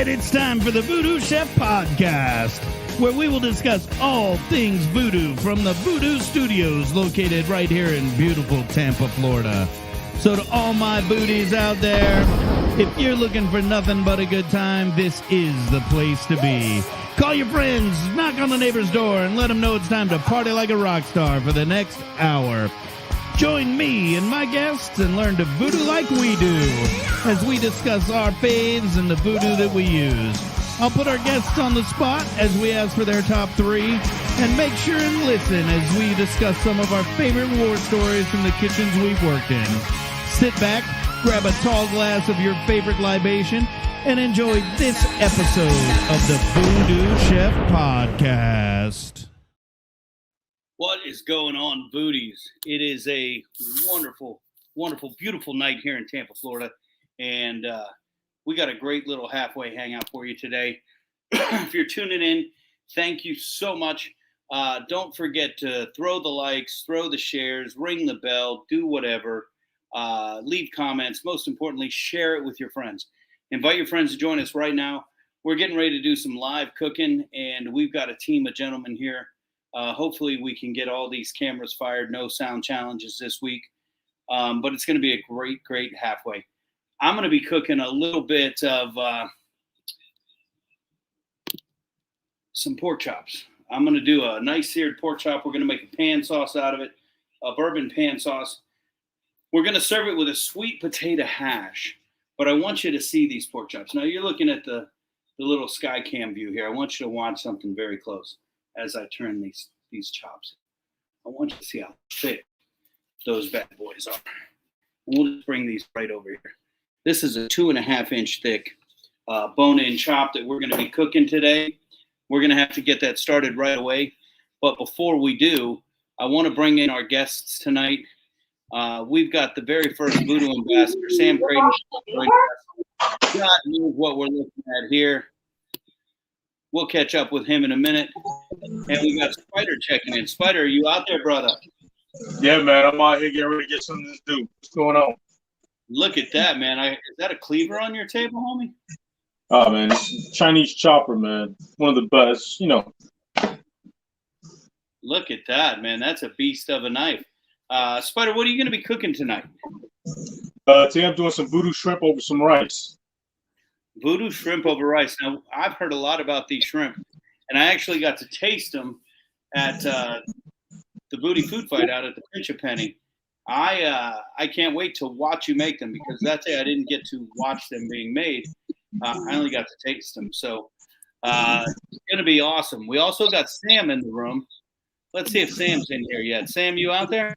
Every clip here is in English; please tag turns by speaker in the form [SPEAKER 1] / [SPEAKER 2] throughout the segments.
[SPEAKER 1] right, it's time for the VooDoo Chef podcast, where we will discuss all things voodoo from the VooDoo Studios located right here in beautiful Tampa, Florida. So to all my booties out there, if you're looking for nothing but a good time, this is the place to be. Call your friends, knock on the neighbor's door, and let them know it's time to party like a rock star for the next hour. Join me and my guests and learn to voodoo like we do as we discuss our faves and the voodoo that we use. I'll put our guests on the spot as we ask for their top three, and make sure and listen as we discuss some of our favorite war stories from the kitchens we've worked in. Sit back, grab a tall glass of your favorite libation, and enjoy this episode of the VooDoo Chef podcast.
[SPEAKER 2] What is going on, Voodies? It is a wonderful, wonderful, beautiful night here in Tampa, Florida, and we got a great little halfway hangout for you today. If you're tuning in, thank you so much. Don't forget to throw the likes, throw the shares, ring the bell, do whatever. Leave comments. Most importantly, share it with your friends. Invite your friends to join us right now. We're getting ready to do some live cooking, and we've got a team of gentlemen here. Hopefully we can get all these cameras fired. No sound challenges this week. But it's going to be a great, great halfway. I'm going to be cooking a little bit of some pork chops. I'm going to do a nice seared pork chop. We're going to make a pan sauce out of it, a bourbon pan sauce. We're going to serve it with a sweet potato hash. But I want you to see these pork chops. Now you're looking at the little sky cam view here. I want you to watch something very close as I turn these chops. I want you to see how thick those bad boys are. We'll just bring these right over here. This is a 2.5-inch thick bone-in chop that we're going to be cooking today. We're going to have to get that started right away. But before we do, I want to bring in our guests tonight. We've got the very first VooDoo ambassador, Sam Creighton. God knows what we're looking at here. We'll catch up with him in a minute. And we got SPYDER checking in. SPYDER, are you out there, brother?
[SPEAKER 3] Yeah, man. I'm out here getting ready to get something to do. What's going on?
[SPEAKER 2] Look at that, man. Is that a cleaver on your table, homie?
[SPEAKER 3] Oh, man. It's Chinese chopper, man. One of the best,
[SPEAKER 2] Look at that, man. That's a beast of a knife. SPYDER, what are you going to be cooking tonight?
[SPEAKER 3] Today I'm doing some VooDoo shrimp over some rice.
[SPEAKER 2] VooDoo shrimp over rice. Now, I've heard a lot about these shrimp, and I actually got to taste them at the Booty Food Fight out at the Pinch a Penny. I can't wait to watch you make them, because that day I didn't get to watch them being made. I only got to taste them. So it's going to be awesome. We also got Sam in the room. Let's see if Sam's in here yet. Sam, you out there?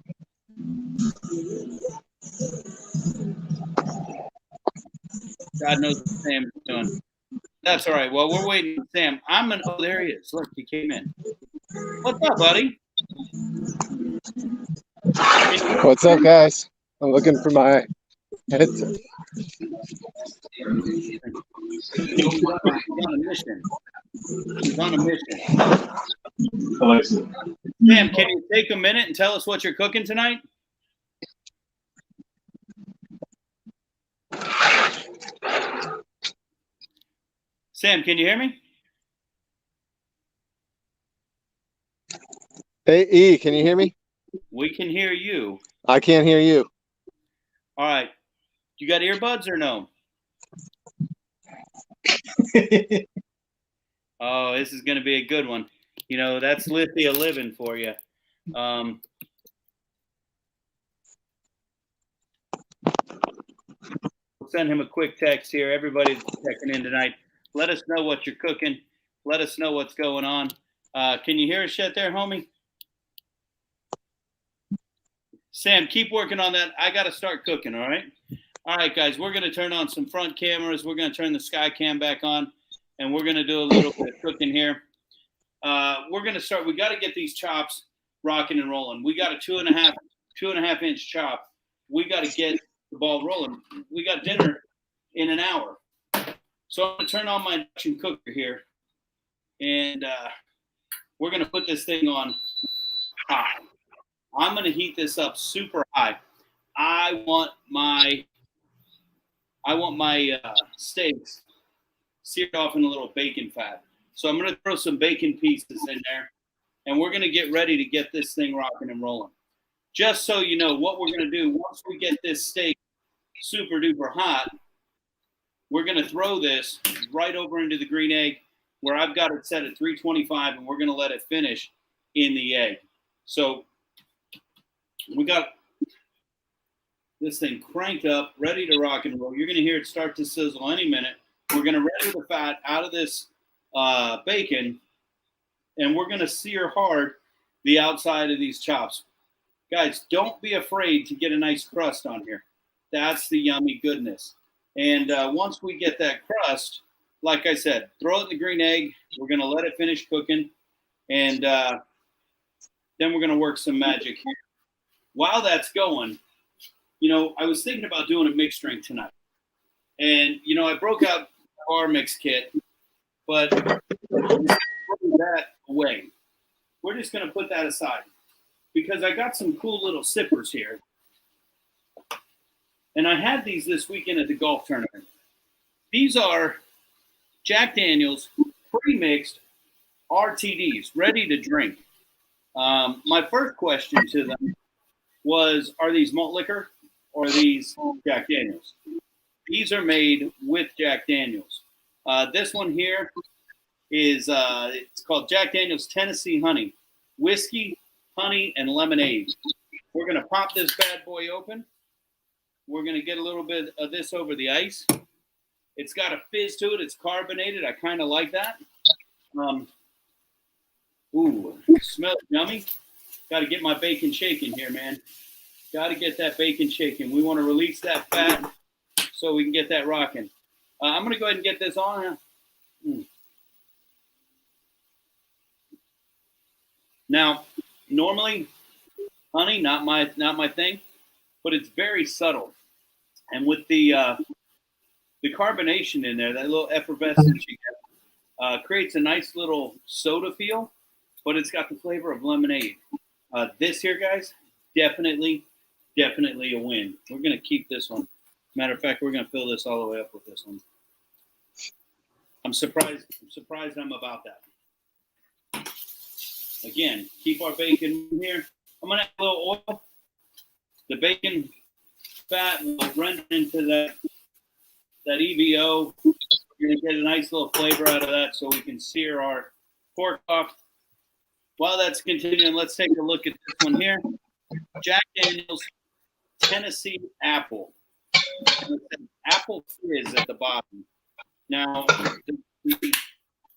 [SPEAKER 2] God knows what Sam is doing. That's all right. Well, we're waiting for Sam. Oh, there he is. Look, he came in. What's up, buddy?
[SPEAKER 4] What's up, guys? I'm looking for my headset.
[SPEAKER 2] He's on a mission.
[SPEAKER 3] Alexa.
[SPEAKER 2] Sam, can you take a minute and tell us what you're cooking tonight? Sam, can you hear me?
[SPEAKER 4] Hey, E, can you hear me?
[SPEAKER 2] We can hear you.
[SPEAKER 4] I can't hear you.
[SPEAKER 2] All right. You got earbuds or no? Oh, this is going to be a good one. That's Lithia living for you. We'll send him a quick text here. Everybody's checking in tonight. Let us know what you're cooking. Let us know what's going on. Can you hear us yet there, homie? Sam, keep working on that. I got to start cooking, all right? All right, guys, we're going to turn on some front cameras. We're going to turn the sky cam back on, and we're going to do a little bit of cooking here. We're going to start. We got to get these chops rocking and rolling. We got a 2.5-inch chop. We got to get the ball rolling. We got dinner in an hour. So I'm going to turn on my induction cooker here, and we're going to put this thing on high. I'm going to heat this up super high. I want my steaks seared off in a little bacon fat. So I'm going to throw some bacon pieces in there, and we're going to get ready to get this thing rocking and rolling. Just so you know what we're going to do, once we get this steak super duper hot, we're going to throw this right over into the green egg where I've got it set at 325, and we're going to let it finish in the egg. So we got this thing cranked up, ready to rock and roll. You're going to hear it start to sizzle any minute. We're going to render the fat out of this bacon, and we're going to sear hard the outside of these chops. Guys, don't be afraid to get a nice crust on here. That's the yummy goodness. And once we get that crust, like I said, throw it in the green egg. We're going to let it finish cooking, and then we're going to work some magic here. While that's going, you know, I was thinking about doing a mixed drink tonight. And, you know, I broke out our mix kit, but that away. We're just going to put that aside because I got some cool little sippers here. And I had these this weekend at the golf tournament. These are Jack Daniel's pre-mixed RTDs, ready to drink. My first question to them was, are these malt liquor or are these Jack Daniels? These are made with Jack Daniels. This one here is it's called Jack Daniel's Tennessee Honey. Whiskey, honey, and lemonade. We're going to pop this bad boy open. We're going to get a little bit of this over the ice. It's got a fizz to it. It's carbonated. I kind of like that. Ooh, smells yummy. Got to get my bacon shaking here, man. Got to get that bacon shaking. We want to release that fat so we can get that rocking. I'm going to go ahead and get this on. Now, normally, honey, not my thing, but it's very subtle. And with the carbonation in there, that little effervescence you get, creates a nice little soda feel, but it's got the flavor of lemonade. This here, guys, definitely a win. We're going to keep this one. Matter of fact, we're going to fill this all the way up with this one. I'm surprised I'm about that. Again, keep our bacon here. I'm going to add a little oil. The bacon fat will render into that EVO. We're going to get a nice little flavor out of that so we can sear our pork off. While that's continuing, let's take a look at this one here. Jack Daniel's Tennessee Apple. Apple fizz at the bottom. Now, the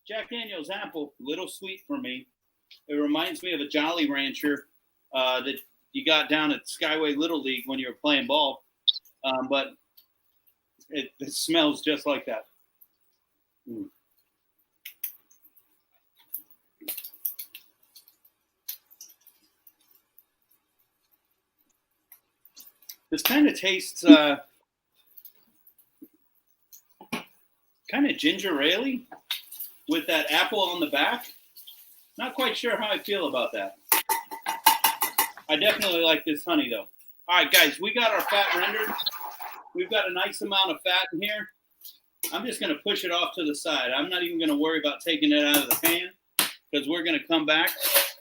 [SPEAKER 2] Jack Daniel's Apple, little sweet for me. It reminds me of a Jolly Rancher that you got down at Skyway Little League when you were playing ball. But it smells just like that. This kind of tastes kind of ginger ale with that apple on the back. Not quite sure how I feel about that. I definitely like this honey, though. All right, guys, we got our fat rendered. We've got a nice amount of fat in here. I'm just going to push it off to the side. I'm not even going to worry about taking it out of the pan because we're going to come back.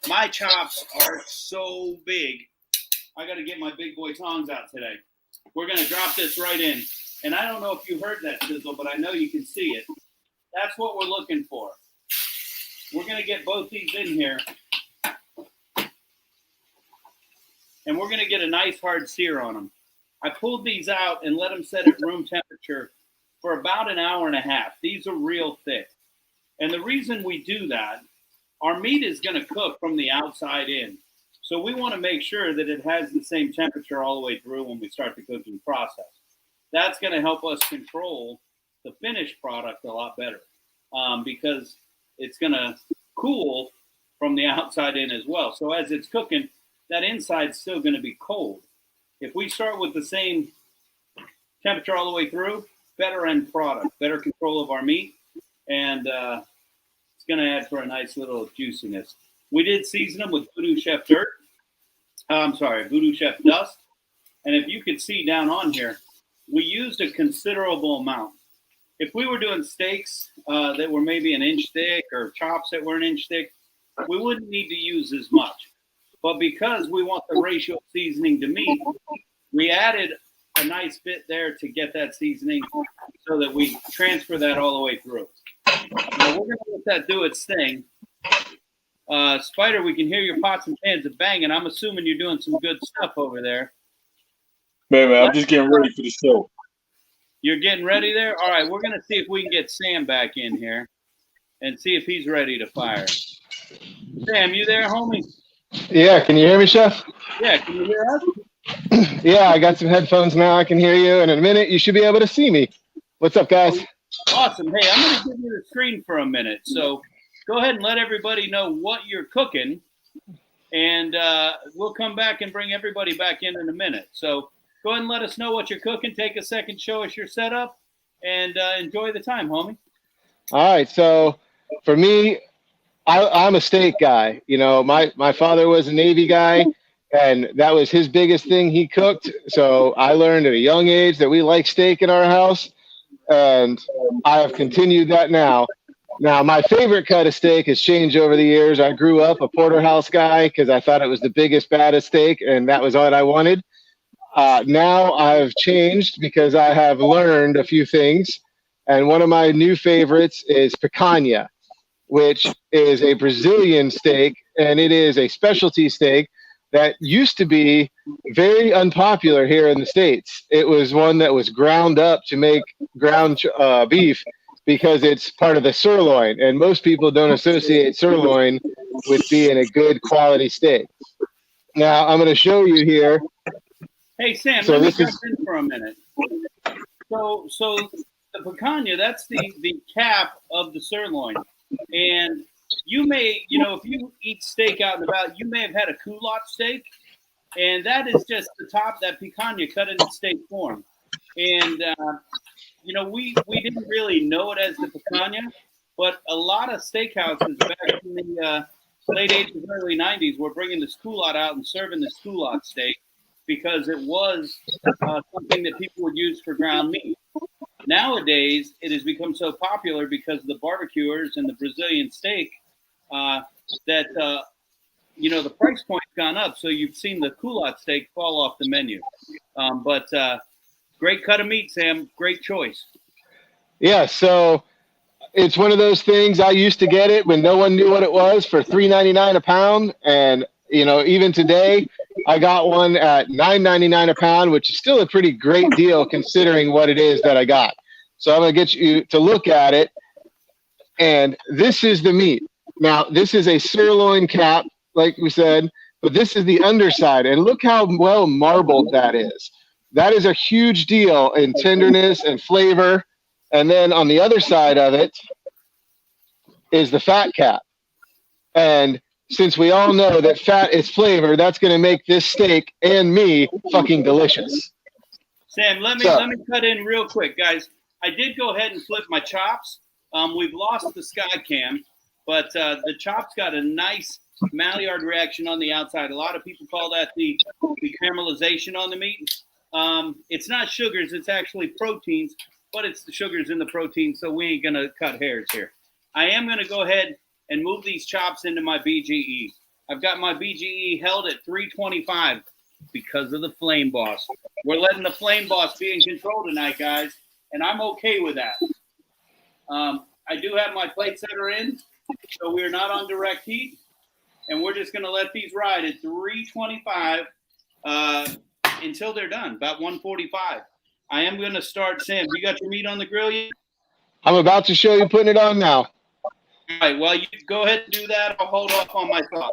[SPEAKER 2] My chops are so big. I got to get my big boy tongs out today. We're going to drop this right in. And I don't know if you heard that sizzle, but I know you can see it. That's what we're looking for. We're going to get both these in here. And we're going to get a nice hard sear on them. I pulled these out and let them set at room temperature for about an hour and a half. These are real thick. And the reason we do that, our meat is going to cook from the outside in. So we want to make sure that it has the same temperature all the way through when we start the cooking process. That's going to help us control the finished product a lot better because it's going to cool from the outside in as well. So as it's cooking, that inside's still going to be cold. If we start with the same temperature all the way through, better end product, better control of our meat, and it's going to add for a nice little juiciness. We did season them with VooDoo Chef dirt. VooDoo Chef dust. And if you could see down on here, we used a considerable amount. if we were doing steaks that were maybe an inch thick or chops that were an inch thick, we wouldn't need to use as much. But because we want the ratio of seasoning to meat, we added a nice bit there to get that seasoning so that we transfer that all the way through. Now we're going to let that do its thing. Spider, we can hear your pots and pans banging. I'm assuming you're doing some good stuff over there.
[SPEAKER 3] Man, I'm just getting ready for the show.
[SPEAKER 2] You're getting ready there? All right, we're going to see if we can get Sam back in here and see if he's ready to fire. Sam, you there, homie?
[SPEAKER 4] Yeah, can you hear me, Chef?
[SPEAKER 2] Yeah, can you hear us?
[SPEAKER 4] Yeah, I got some headphones now. I can hear you. And in a minute, you should be able to see me. What's up, guys?
[SPEAKER 2] Awesome. Hey, I'm going to give you the screen for a minute. So go ahead and let everybody know what you're cooking. And we'll come back and bring everybody back in a minute. So go ahead and let us know what you're cooking. Take a second, show us your setup, and enjoy the time, homie.
[SPEAKER 4] All right. So for me, I'm a steak guy. You know, my father was a Navy guy, and that was his biggest thing he cooked. So I learned at a young age that we like steak in our house, and I have continued that now. Now, my favorite cut of steak has changed over the years. I grew up a porterhouse guy because I thought it was the biggest, baddest steak, and that was what I wanted. Now I've changed because I have learned a few things, and one of my new favorites is picanha, which is a Brazilian steak, and it is a specialty steak that used to be very unpopular here in the States. It was one that was ground up to make ground beef because it's part of the sirloin, and most people don't associate sirloin with being a good quality steak. Now, I'm going to show you here.
[SPEAKER 2] Hey, Sam,
[SPEAKER 4] So
[SPEAKER 2] let me
[SPEAKER 4] this
[SPEAKER 2] jump
[SPEAKER 4] is-
[SPEAKER 2] in for a minute. So the picanha, that's the cap of the sirloin. And you may, if you eat steak out and about, you may have had a culotte steak. And that is just the top, that picanha cut into steak form. And, we didn't really know it as the picanha, but a lot of steakhouses back in the late 80s, early 90s were bringing this culotte out and serving this culotte steak because it was something that people would use for ground meat. Nowadays, it has become so popular because of the barbecuers and the Brazilian steak that, the price point's gone up. So you've seen the culotte steak fall off the menu. But great cut of meat, Sam. Great choice.
[SPEAKER 4] Yeah, so it's one of those things. I used to get it when no one knew what it was for $3.99 a pound. And, even today, I got one at $9.99 a pound, which is still a pretty great deal considering what it is that I got. So I'm going to get you to look at it. And this is the meat. Now, this is a sirloin cap, like we said, but this is the underside. And look how well marbled that is. That is a huge deal in tenderness and flavor. And then on the other side of it is the fat cap. And since we all know that fat is flavor, that's going to make this steak and me fucking delicious.
[SPEAKER 2] Sam, let me cut in real quick, guys. I did go ahead and flip my chops. We've lost the sky cam, but the chops got a nice Maillard reaction on the outside. A lot of people call that the caramelization on the meat. It's not sugars, it's actually proteins, but it's the sugars in the protein, so we ain't gonna cut hairs here. I am gonna go ahead and move these chops into my BGE. I've got my BGE held at 325 because of the Flame Boss. We're letting the Flame Boss be in control tonight, guys, and I'm okay with that. I do have my plate setter in, so we're not on direct heat, and we're just gonna let these ride at 325 until they're done, about 145. I am going to start, Sam. You got your meat on the grill yet?
[SPEAKER 4] I'm about to show you putting it on now.
[SPEAKER 2] All right, well, you go ahead and do that. I'll hold off on my sauce.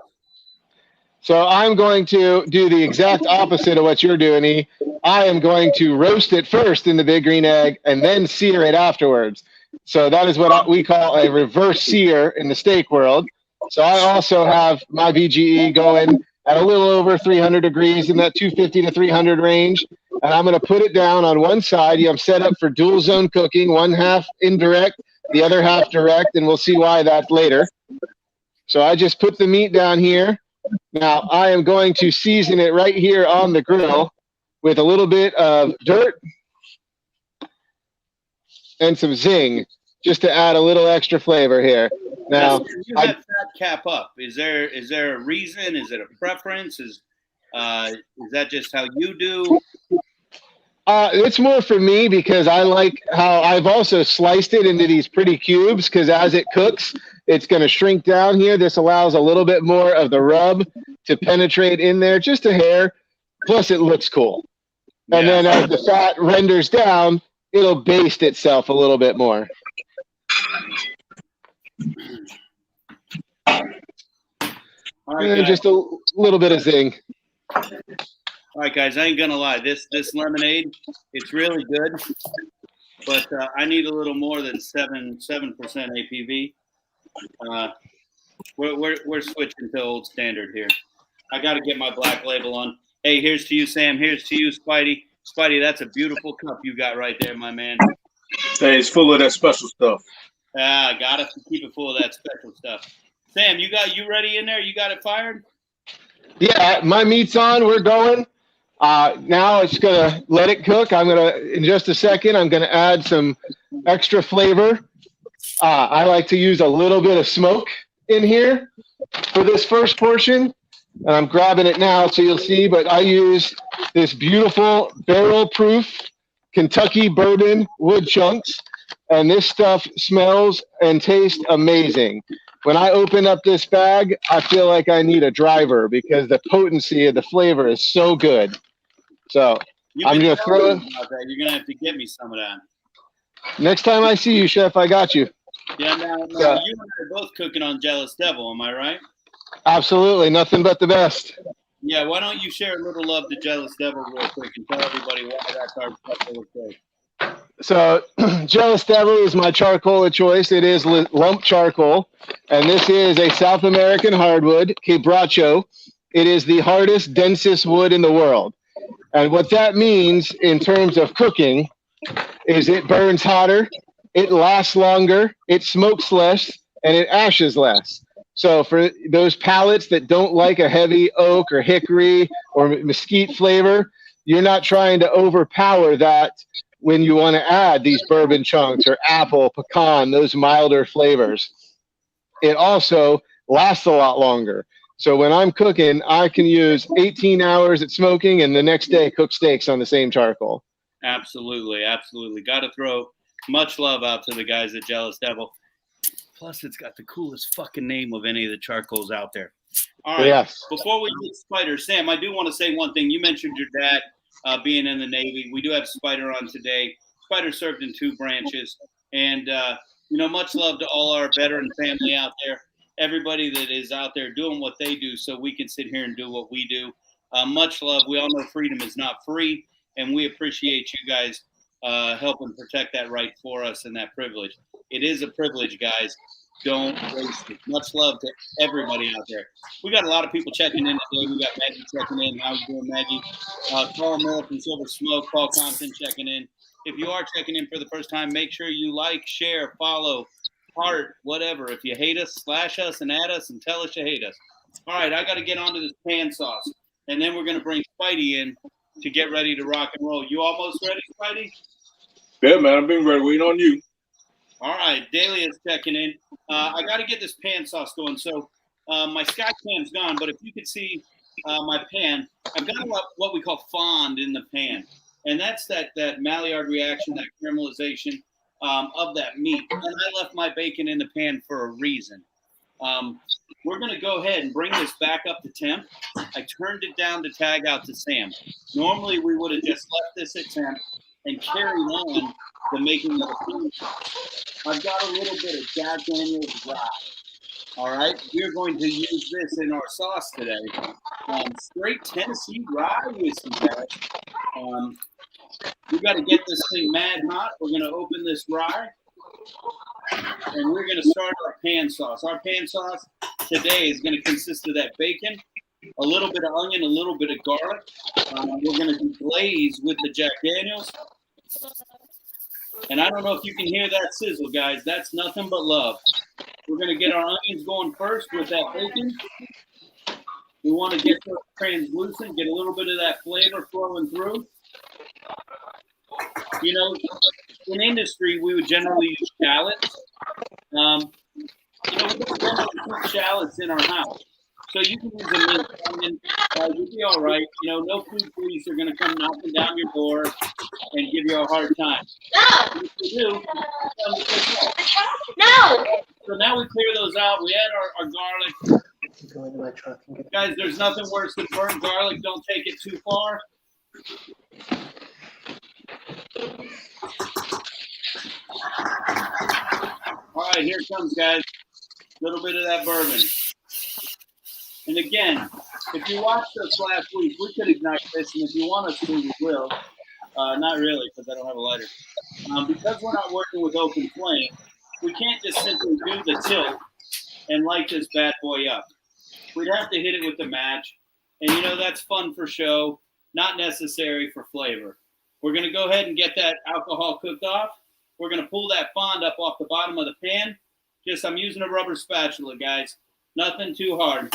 [SPEAKER 4] So I'm going to do the exact opposite of what you're doing, E. I am going to roast it first in the big green egg and then sear it afterwards. So that is what we call a reverse sear in the steak world. So I also have my BGE going at a little over 300 degrees in that 250 to 300 range. And I'm going to put it down on one side. I'm set up for dual zone cooking, one half indirect, the other half direct, and we'll see why that's later. So I just put the meat down here. Now I am going to season it right here on the grill with a little bit of dirt and some zing just to add a little extra flavor here. Now,
[SPEAKER 2] you have fat cap up. Is there a reason? Is it a preference? Is that just how you do?
[SPEAKER 4] It's more for me because I like how I've also sliced it into these pretty cubes because as it cooks, it's going to shrink down here. This allows a little bit more of the rub to penetrate in there, just a hair. Plus, it looks cool. And then as the fat renders down, it'll baste itself a little bit more.
[SPEAKER 2] All right,
[SPEAKER 4] and just a little bit of zing.
[SPEAKER 2] All right, guys, I ain't gonna lie. This lemonade, it's really good, but I need a little more than 7% APV. We're switching to old standard here. I got to get my black label on. Hey, here's to you, Sam. Here's to you, Spidey. Spidey, that's a beautiful cup you got right there, my man.
[SPEAKER 3] Hey, it's full of that special stuff.
[SPEAKER 2] Got to keep it full of that special stuff. Sam, you ready in there? You got it fired?
[SPEAKER 4] Yeah, my meat's on. We're going. Now it's gonna let it cook. In just a second, I'm gonna add some extra flavor. I like to use a little bit of smoke in here for this first portion. And I'm grabbing it now so you'll see, but I use this beautiful barrel-proof Kentucky bourbon wood chunks, and this stuff smells and tastes amazing. When I open up this bag, I feel like I need a driver because the potency of the flavor is so good. So I'm going to throw it.
[SPEAKER 2] You're going to have to get me some of that.
[SPEAKER 4] Next time I see you, Chef, I got you.
[SPEAKER 2] Yeah, now you and I are both cooking on Jealous Devil, am I right?
[SPEAKER 4] Absolutely. Nothing but the best.
[SPEAKER 2] Yeah, why don't you share a little love to Jealous Devil real quick and tell everybody why that's our charcoal of choice.
[SPEAKER 4] So Jealous Devil is my charcoal of choice. It is lump charcoal, and this is a South American hardwood, quebracho. It is the hardest, densest wood in the world. And what that means in terms of cooking is it burns hotter, it lasts longer, it smokes less, and it ashes less. So for those palates that don't like a heavy oak or hickory or mesquite flavor, you're not trying to overpower that when you want to add these bourbon chunks or apple, pecan, those milder flavors. It also lasts a lot longer. So when I'm cooking, I can use 18 hours at smoking and the next day cook steaks on the same charcoal.
[SPEAKER 2] Absolutely, absolutely. Got to throw much love out to the guys at Jealous Devil. Plus, it's got the coolest fucking name of any of the charcoals out there. All right.
[SPEAKER 4] Yes.
[SPEAKER 2] Before we get SPYDER, Sam, I do want to say one thing. You mentioned your dad being in the Navy. We do have SPYDER on today. SPYDER served in 2 branches. And, much love to all our veteran family out there. Everybody that is out there doing what they do so we can sit here and do what we do. Much love. We all know freedom is not free. And we appreciate you guys helping protect that right for us and that privilege. It is a privilege, guys. Don't waste it. Much love to everybody out there. We got a lot of people checking in today. We got Maggie checking in. How you doing, Maggie? Carl Miller from Silver Smoke, Paul Compton checking in. If you are checking in for the first time, make sure you like, share, follow, heart, whatever. If you hate us, slash us and add us and tell us you hate us. All right, I got to get onto this pan sauce. And then we're going to bring Spidey in to get ready to rock and roll. You almost ready, Spidey?
[SPEAKER 3] Yeah, man, I've been ready, waiting on you.
[SPEAKER 2] All right, Dahlia's checking in. I got to get this pan sauce going. So my sky cam's gone, but if you could see my pan, I've got what we call fond in the pan. And that's that Maillard reaction, that caramelization of that meat. And I left my bacon in the pan for a reason. We're going to go ahead and bring this back up to temp. I turned it down to tag out to Sam. Normally, we would have just left this at temp and carried on the making of the pan sauce. I've got a little bit of Jack Daniel's rye. All right, we're going to use this in our sauce today. Straight Tennessee rye whiskey, guys. We got to get this thing mad hot. We're going to open this rye, and we're going to start our pan sauce. Our pan sauce today is going to consist of that bacon, a little bit of onion, a little bit of garlic. We're going to glaze with the Jack Daniels. And I don't know if you can hear that sizzle, guys. That's nothing but love. We're going to get our onions going first with that bacon. We want to get those translucent, get a little bit of that flavor flowing through. in industry, we would generally use shallots. We don't generally cook shallots in our house. So you can use a mint onion. You'll be all right. No food police are going to come knocking down your door and give you a hard time. If you do, no. So now we clear those out. We add our garlic.
[SPEAKER 5] Go into my truck and get
[SPEAKER 2] Guys, there's nothing worse than burnt garlic. Don't take it too far. All right, here it comes, guys. A little bit of that bourbon. And again, if you watched us last week, we could ignite this, and if you want us to, we will. Not really, because I don't have a lighter. Because we're not working with open flame, we can't just simply do the tilt and light this bad boy up. We'd have to hit it with the match. And, that's fun for show, not necessary for flavor. We're going to go ahead and get that alcohol cooked off. We're going to pull that fond up off the bottom of the pan. I'm using a rubber spatula, guys. Nothing too hard.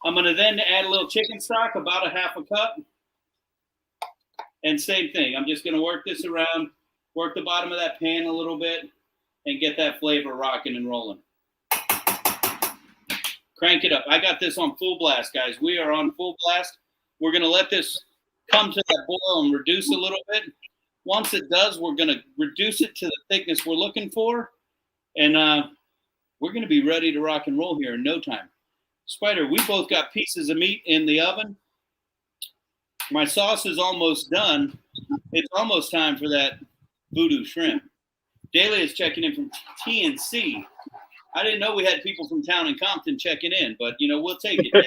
[SPEAKER 2] I'm going to then add a little chicken stock, about a half a cup. And same thing. I'm just going to work this around, work the bottom of that pan a little bit, and get that flavor rocking and rolling. Crank it up. I got this on full blast, guys. We are on full blast. We're going to let this come to that boil and reduce a little bit. Once it does, we're going to reduce it to the thickness we're looking for. And we're going to be ready to rock and roll here in no time. Spider, we both got pieces of meat in the oven. My sauce is almost done. It's almost time for that VooDoo shrimp. Daly is checking in from TNC. I didn't know we had people from town in Compton checking in, but, we'll take it.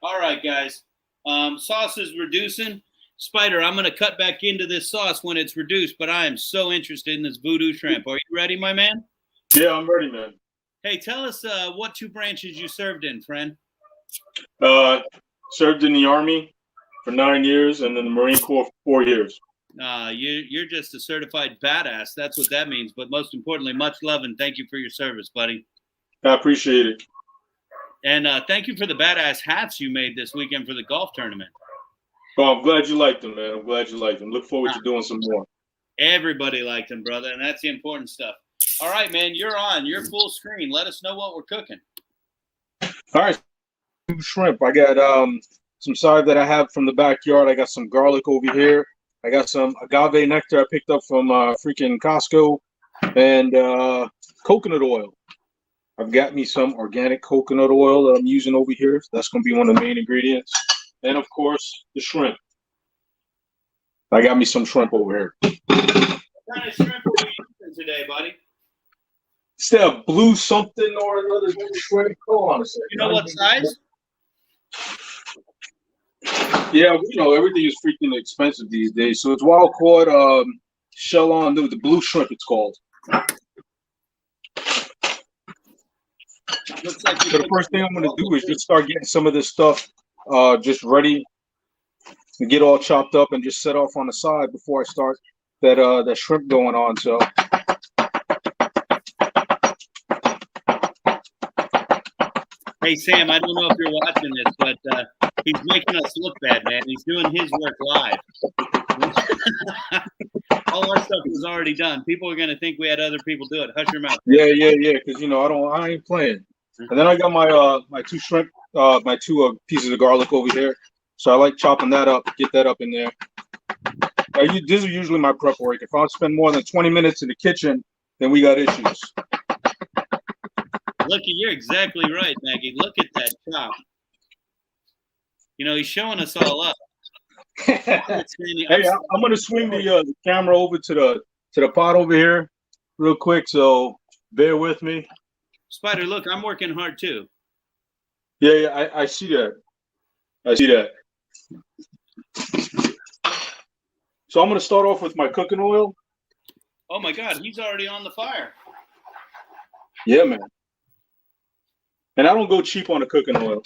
[SPEAKER 2] All right, guys. Sauce is reducing. Spider, I'm going to cut back into this sauce when it's reduced, but I am so interested in this VooDoo shrimp. Are you ready, my man?
[SPEAKER 3] Yeah, I'm ready, man.
[SPEAKER 2] Hey, tell us what two branches you served in, friend.
[SPEAKER 3] Served in the Army for 9 years and in the Marine Corps for 4 years.
[SPEAKER 2] You're just a certified badass. That's what that means. But most importantly, much love and thank you for your service, buddy.
[SPEAKER 3] I appreciate it.
[SPEAKER 2] And thank you for the badass hats you made this weekend for the golf tournament.
[SPEAKER 3] Well, I'm glad you liked them, man. I'm glad you liked them. Look forward to doing some more.
[SPEAKER 2] Everybody liked them, brother, and that's the important stuff. All right, man, you're on. You're full screen. Let us know what we're cooking.
[SPEAKER 3] All right. Shrimp. I got some side that I have from the backyard. I got some garlic over here. I got some agave nectar I picked up from freaking Costco, and coconut oil. I've got me some organic coconut oil that I'm using over here. That's going to be one of the main ingredients. And, of course, the shrimp. I got me some shrimp over here.
[SPEAKER 2] What kind of shrimp are you using today, buddy?
[SPEAKER 3] Is that a blue something or another shrimp? Hold on a second.
[SPEAKER 2] You know what size?
[SPEAKER 3] Yeah, everything is freaking expensive these days. So it's wild caught shell on the blue shrimp, it's called.
[SPEAKER 2] Looks like
[SPEAKER 3] So the first thing I'm going to do is just start getting some of this stuff just ready and get all chopped up and just set off on the side before I start that shrimp going on. So
[SPEAKER 2] hey, Sam, I don't know if you're watching this, but he's making us look bad, man. He's doing his work live. All our stuff is already done. People are going to think we had other people do it. Hush your mouth.
[SPEAKER 3] yeah, because I ain't playing. And then I got my two shrimp, my two pieces of garlic over here. So I like chopping that up, get that up in there. This is usually my prep work. If I spend more than 20 minutes in the kitchen, then we got issues.
[SPEAKER 2] Look, you're exactly right, Maggie. Look at that chop. He's showing us all up.
[SPEAKER 3] Hey, I'm gonna swing the camera over to the pot over here real quick, so bear with me.
[SPEAKER 2] Spider, look, I'm working hard too.
[SPEAKER 3] Yeah, I see that. I see that. So I'm gonna start off with my cooking oil.
[SPEAKER 2] Oh my God, he's already on the fire.
[SPEAKER 3] Yeah, man. And I don't go cheap on the cooking oil.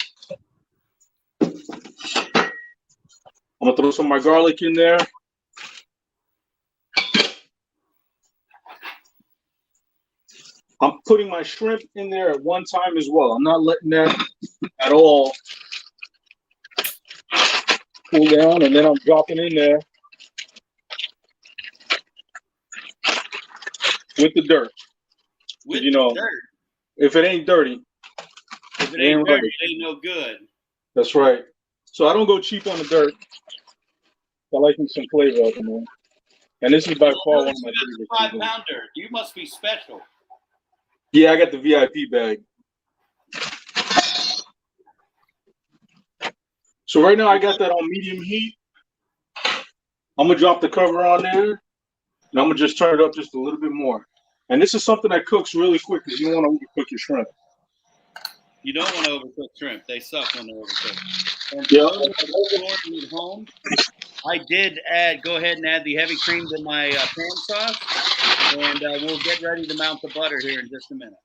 [SPEAKER 3] I'm gonna throw some of my garlic in there. I'm putting my shrimp in there at one time as well. I'm not letting that at all cool down, and then I'm dropping in there with the dirt.
[SPEAKER 2] With
[SPEAKER 3] You know,
[SPEAKER 2] the dirt.
[SPEAKER 3] if it ain't dirty,
[SPEAKER 2] If it ain't dirty, it ain't no good.
[SPEAKER 3] That's right. So I don't go cheap on the dirt. I like me some flavor up in there. And this is by far one of my favorites.
[SPEAKER 2] 5-pounder. You must be special.
[SPEAKER 3] Yeah, I got the VIP bag. So right now I got that on medium heat. I'm gonna drop the cover on there, and I'm gonna just turn it up just a little bit more. And this is something that cooks really quick because you don't want to overcook your shrimp.
[SPEAKER 2] You don't want to overcook shrimp. They suck when they're overcooked. And
[SPEAKER 3] Yeah.
[SPEAKER 2] at home, I did go ahead and add the heavy cream to my pan sauce, and we'll get ready to mount the butter here in just a minute.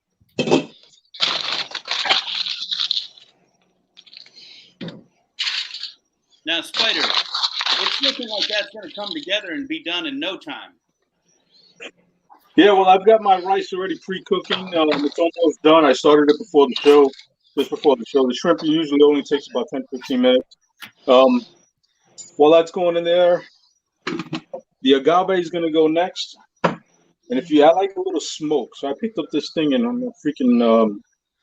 [SPEAKER 2] Now, Spider, it's looking like that's going to come together and be done in no time.
[SPEAKER 3] Yeah, well, I've got my rice already pre-cooking. It's almost done. I started it before the show, just before the show. The shrimp usually only takes about 10, 15 minutes. While that's going in there, the agave is going to go next. And I like a little smoke, so I picked up this thing in freaking,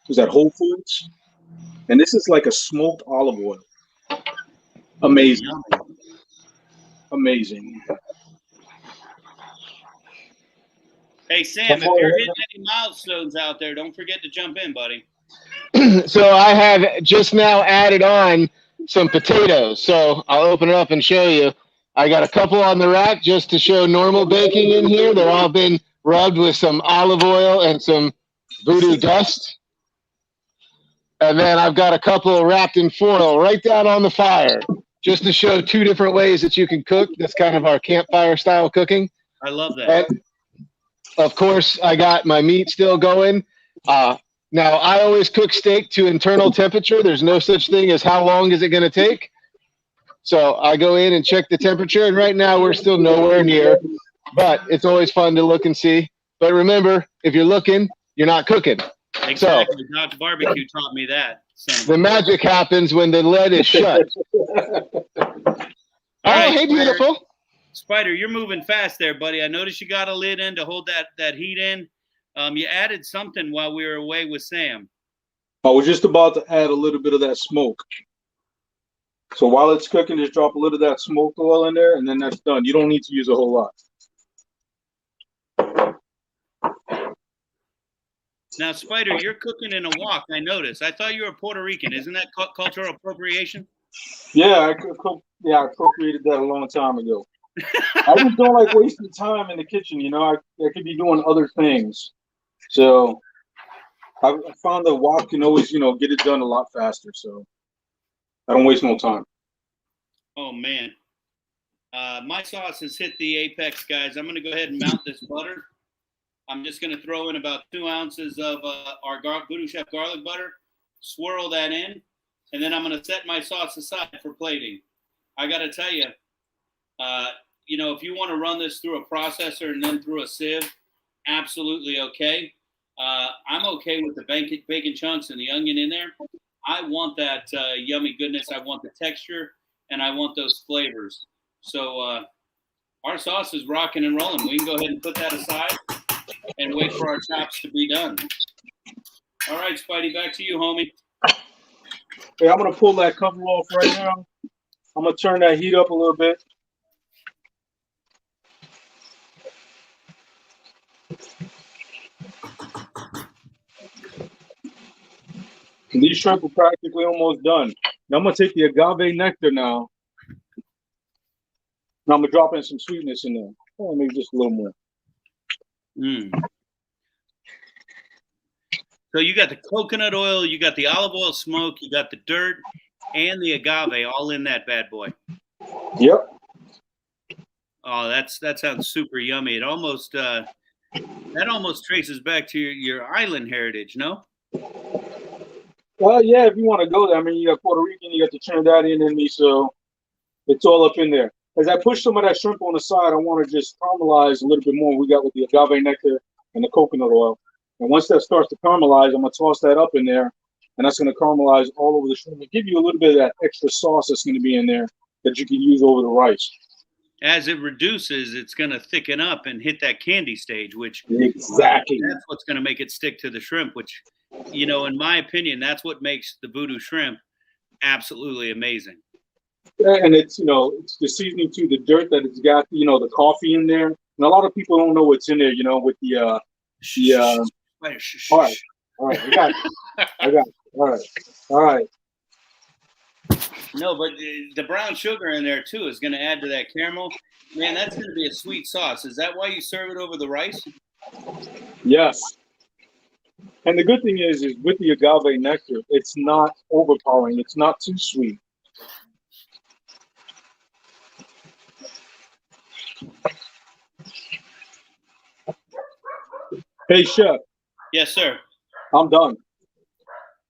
[SPEAKER 3] was that Whole Foods? And this is like a smoked olive oil. Amazing. Amazing.
[SPEAKER 2] Hey, Sam, if you're hitting any milestones out there, don't forget to jump in, buddy.
[SPEAKER 4] So I have just now added on some potatoes. So I'll open it up and show you. I got a couple on the rack just to show normal baking in here. They're all been rubbed with some olive oil and some VooDoo dust. And then I've got a couple wrapped in foil right down on the fire, just to show two different ways that you can cook. That's kind of our campfire style cooking.
[SPEAKER 2] I love that.
[SPEAKER 4] And of course, I got my meat still going. Now, I always cook steak to internal temperature. There's no such thing as how long is it going to take. So I go in and check the temperature, and right now we're still nowhere near. But it's always fun to look and see. But remember, if you're looking, you're not cooking.
[SPEAKER 2] Exactly. So, Dr. Barbecue taught me that.
[SPEAKER 4] The magic happens when the lid is shut.
[SPEAKER 2] Right,
[SPEAKER 4] hey, beautiful.
[SPEAKER 2] Spider, you're moving fast there, buddy. I noticed you got a lid in to hold that heat in. You added something while we were away with Sam.
[SPEAKER 3] I was just about to add a little bit of that smoke. So while it's cooking, just drop a little of that smoked oil in there, and then that's done. You don't need to use a whole lot.
[SPEAKER 2] Now, Spider, you're cooking in a wok, I noticed. I thought you were Puerto Rican. Isn't that cultural appropriation?
[SPEAKER 3] Yeah, I appropriated that a long time ago. I just don't like wasting time in the kitchen, you know. I could be doing other things. So I found the wok can always, get it done a lot faster. So I don't waste no time.
[SPEAKER 2] Oh, man. My sauce has hit the apex, guys. I'm going to go ahead and mount this butter. I'm just going to throw in about 2 ounces of our VooDoo Chef garlic butter, swirl that in, and then I'm going to set my sauce aside for plating. I got to tell you, if you want to run this through a processor and then through a sieve, absolutely okay. I'm okay with the bacon chunks and the onion in there. I want that yummy goodness. I want the texture, and I want those flavors. So our sauce is rocking and rolling. We can go ahead and put that aside and wait for our chops to be done. All right, Spidey, back to you, homie.
[SPEAKER 3] Hey, I'm going to pull that cover off right now. I'm going to turn that heat up a little bit. And these shrimp are practically almost done. Now I'm going to take the agave nectar now. Now I'm going to drop in some sweetness in there. Oh, maybe just a little more.
[SPEAKER 2] So you got the coconut oil, you got the olive oil smoke, you got the dirt, and the agave all in that bad boy.
[SPEAKER 3] Yep.
[SPEAKER 2] Oh, that sounds super yummy. It almost that almost traces back to your island heritage, no?
[SPEAKER 3] Well, yeah, if you want to go there. I mean, you got Puerto Rican, you got the Trinidadian in me, so it's all up in there. As I push some of that shrimp on the side, I want to just caramelize a little bit more. We got with the agave nectar and the coconut oil. And once that starts to caramelize, I'm going to toss that up in there, and that's going to caramelize all over the shrimp and give you a little bit of that extra sauce that's going to be in there that you can use over the rice.
[SPEAKER 2] as it reduces, it's going to thicken up and hit that candy stage, which
[SPEAKER 3] exactly
[SPEAKER 2] that's what's going to make it stick to the shrimp, which, you know, in my opinion, that's what makes the VooDoo shrimp absolutely amazing.
[SPEAKER 3] And it's, you know, it's the seasoning to the dirt that it's got, you know, the coffee in there. And a lot of people don't know what's in there, you know, with the all right, I got it. I got it. All right.
[SPEAKER 2] No, but the brown sugar in there too is going to add to that caramel. Man, that's going to be a sweet sauce. Is that why you serve it over the rice?
[SPEAKER 3] Yes. And the good thing is with the agave nectar, it's not overpowering. It's not too sweet. Hey, Chef.
[SPEAKER 2] Yes, sir.
[SPEAKER 3] I'm done.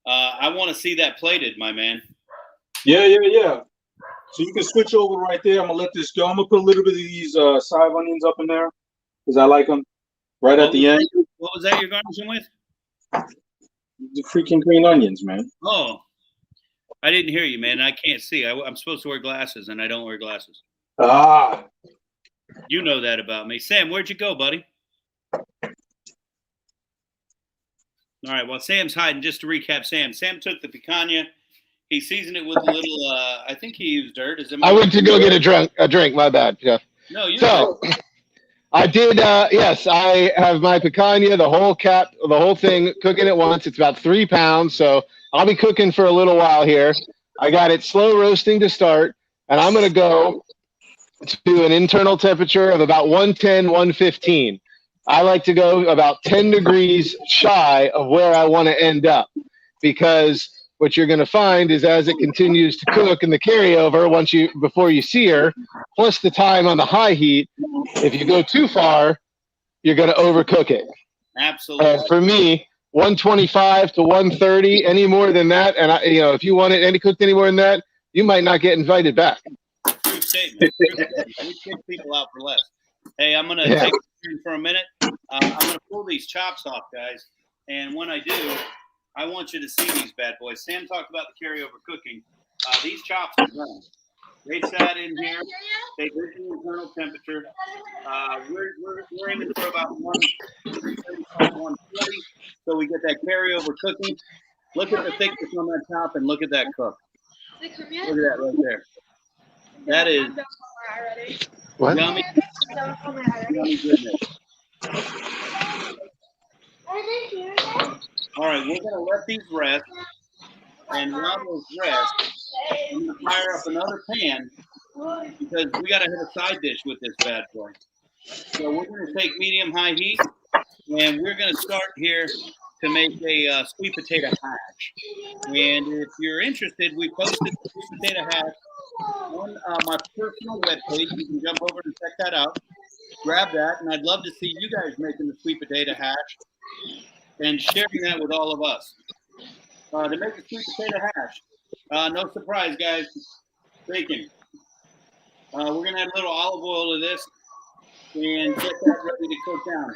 [SPEAKER 2] I want to see that plated, my man.
[SPEAKER 3] Yeah. So you can switch over right there. I'm gonna let this go. I'm gonna put a little bit of these side onions up in there because I like them right at the end.
[SPEAKER 2] What was that you're garnishing with?
[SPEAKER 3] The freaking green onions, man.
[SPEAKER 2] Oh, I didn't hear you, man. I can't see. I'm supposed to wear glasses, and I don't wear glasses.
[SPEAKER 3] Ah.
[SPEAKER 2] You know that about me. Sam, where'd you go, buddy? All right, well, Sam's hiding. Just to recap, Sam took the picanha. He seasoned it with a little, I think he used dirt.
[SPEAKER 4] I went to go get a drink. My bad, Jeff.
[SPEAKER 2] No, you
[SPEAKER 4] So, I did, yes, I have my picanha, the whole thing, cooking at once. It's about 3 pounds, so I'll be cooking for a little while here. I got it slow roasting to start, and I'm going to go to an internal temperature of about 110, 115. I like to go about 10 degrees shy of where I want to end up, because what you're going to find is as it continues to cook in the carryover, before you sear, plus the time on the high heat, if you go too far, you're going to overcook it.
[SPEAKER 2] Absolutely.
[SPEAKER 4] For me, 125 to 130, any more than that, and if you want it cooked any more than that, you might not get invited back.
[SPEAKER 2] True statement. We kick people out for less. Hey, I'm going to take a turn for a minute. I'm going to pull these chops off, guys, and when I do, I want you to see these bad boys. Sam talked about the carryover cooking. These chops are done. They sat in here. They reached the internal temperature. We're aiming for about 135, 140, so we get that carryover cooking. Look at the thickness on that top, and look at that cook. Look at that right there. That is
[SPEAKER 4] what?
[SPEAKER 2] Yummy. Yummy goodness. All right, we're going to let these rest. And while those rest, I'm going to fire up another pan because we got to hit a side dish with this bad boy. So we're going to take medium-high heat, and we're going to start here to make a sweet potato hash. And if you're interested, we posted the sweet potato hash on my personal webpage. You can jump over and check that out. Grab that, and I'd love to see you guys making the sweet potato hash and sharing that with all of us. To make a sweet potato hash, no surprise, guys, bacon. We're going to add a little olive oil to this and get that ready to cook down.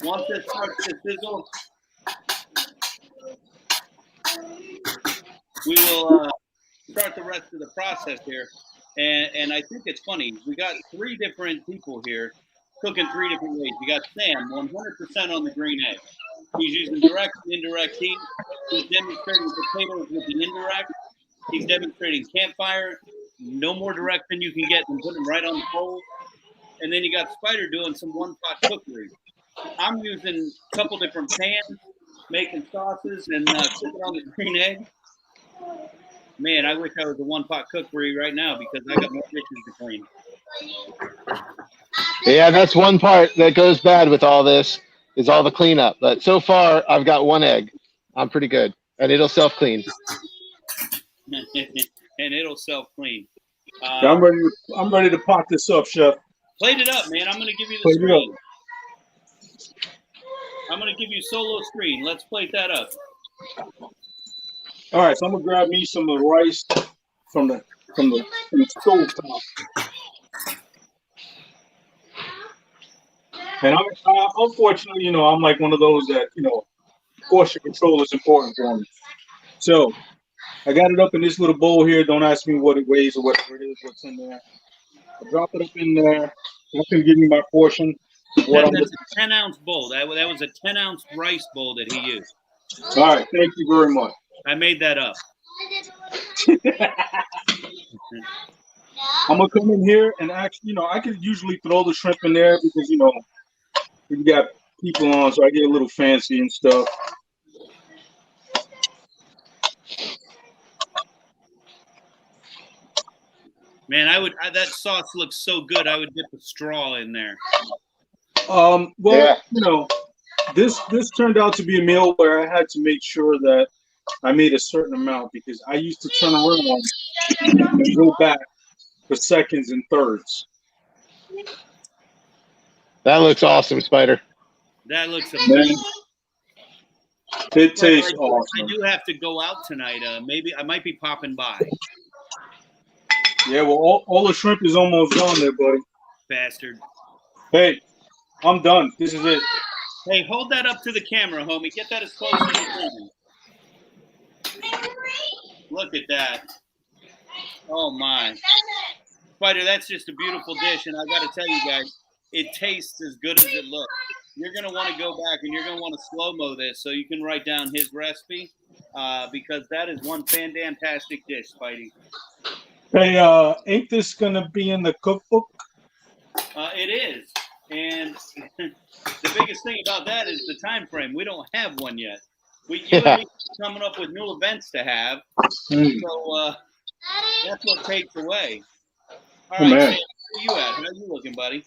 [SPEAKER 2] Once it starts to sizzle, we will start the rest of the process here. And I think it's funny. We got 3 different people here cooking 3 different ways. You got Sam, 100% on the green egg. He's using direct and indirect heat. He's demonstrating potatoes with the indirect. He's demonstrating campfire. No more direct than you can get and putting them right on the coals. And then you got SPYDER doing some one-pot cookery. I'm using a couple different pans, making sauces and cooking on the green egg. Man, I wish I was a one-pot cookery right now because I got more dishes to clean.
[SPEAKER 4] Yeah, that's one part that goes bad with all this is all the cleanup. But so far, I've got 1 egg. I'm pretty good, and it'll self-clean.
[SPEAKER 2] And it'll self-clean.
[SPEAKER 3] I'm ready to pot this up, Chef.
[SPEAKER 2] Plate it up, man. I'm going to give you the screen. I'm going to give you solo screen. Let's plate that up.
[SPEAKER 3] All right, so I'm gonna grab me some of the rice from the stove top. And unfortunately, I'm like one of those that, portion control is important for me. So I got it up in this little bowl here. Don't ask me what it weighs or whatever it is, what's in there. I'll drop it up in there. That's gonna give me my portion. What
[SPEAKER 2] That's a 10-ounce bowl. That was a 10-ounce rice bowl that he used.
[SPEAKER 3] All right, thank you very much.
[SPEAKER 2] I made that up.
[SPEAKER 3] I'm gonna come in here and actually, I could usually throw the shrimp in there because we got people on, so I get a little fancy and stuff.
[SPEAKER 2] Man, that sauce looks so good. I would dip a straw in there.
[SPEAKER 3] Well, this turned out to be a meal where I had to make sure that I made a certain amount because I used to turn around and go back for seconds and thirds.
[SPEAKER 4] That looks awesome, Spider.
[SPEAKER 2] That looks amazing.
[SPEAKER 3] It tastes awesome.
[SPEAKER 2] I do have to go out tonight. Maybe I might be popping by.
[SPEAKER 3] Yeah, well, all the shrimp is almost gone there, buddy.
[SPEAKER 2] Bastard.
[SPEAKER 3] Hey, I'm done. This is it.
[SPEAKER 2] Hey, hold that up to the camera, homie. Get that as close as you can. Look at that. Oh, my. Spider, that's just a beautiful dish, and I got to tell you guys, it tastes as good as it looks. You're going to want to go back, and you're going to want to slow-mo this so you can write down his recipe because that is one fantastic dish, Spidey.
[SPEAKER 3] Hey, ain't this going to be in the cookbook?
[SPEAKER 2] It is. And the biggest thing about that is the time frame. We don't have one yet. You and me are coming up with new events to have. So that's what takes away. All right, man. Where you at? How you looking, buddy?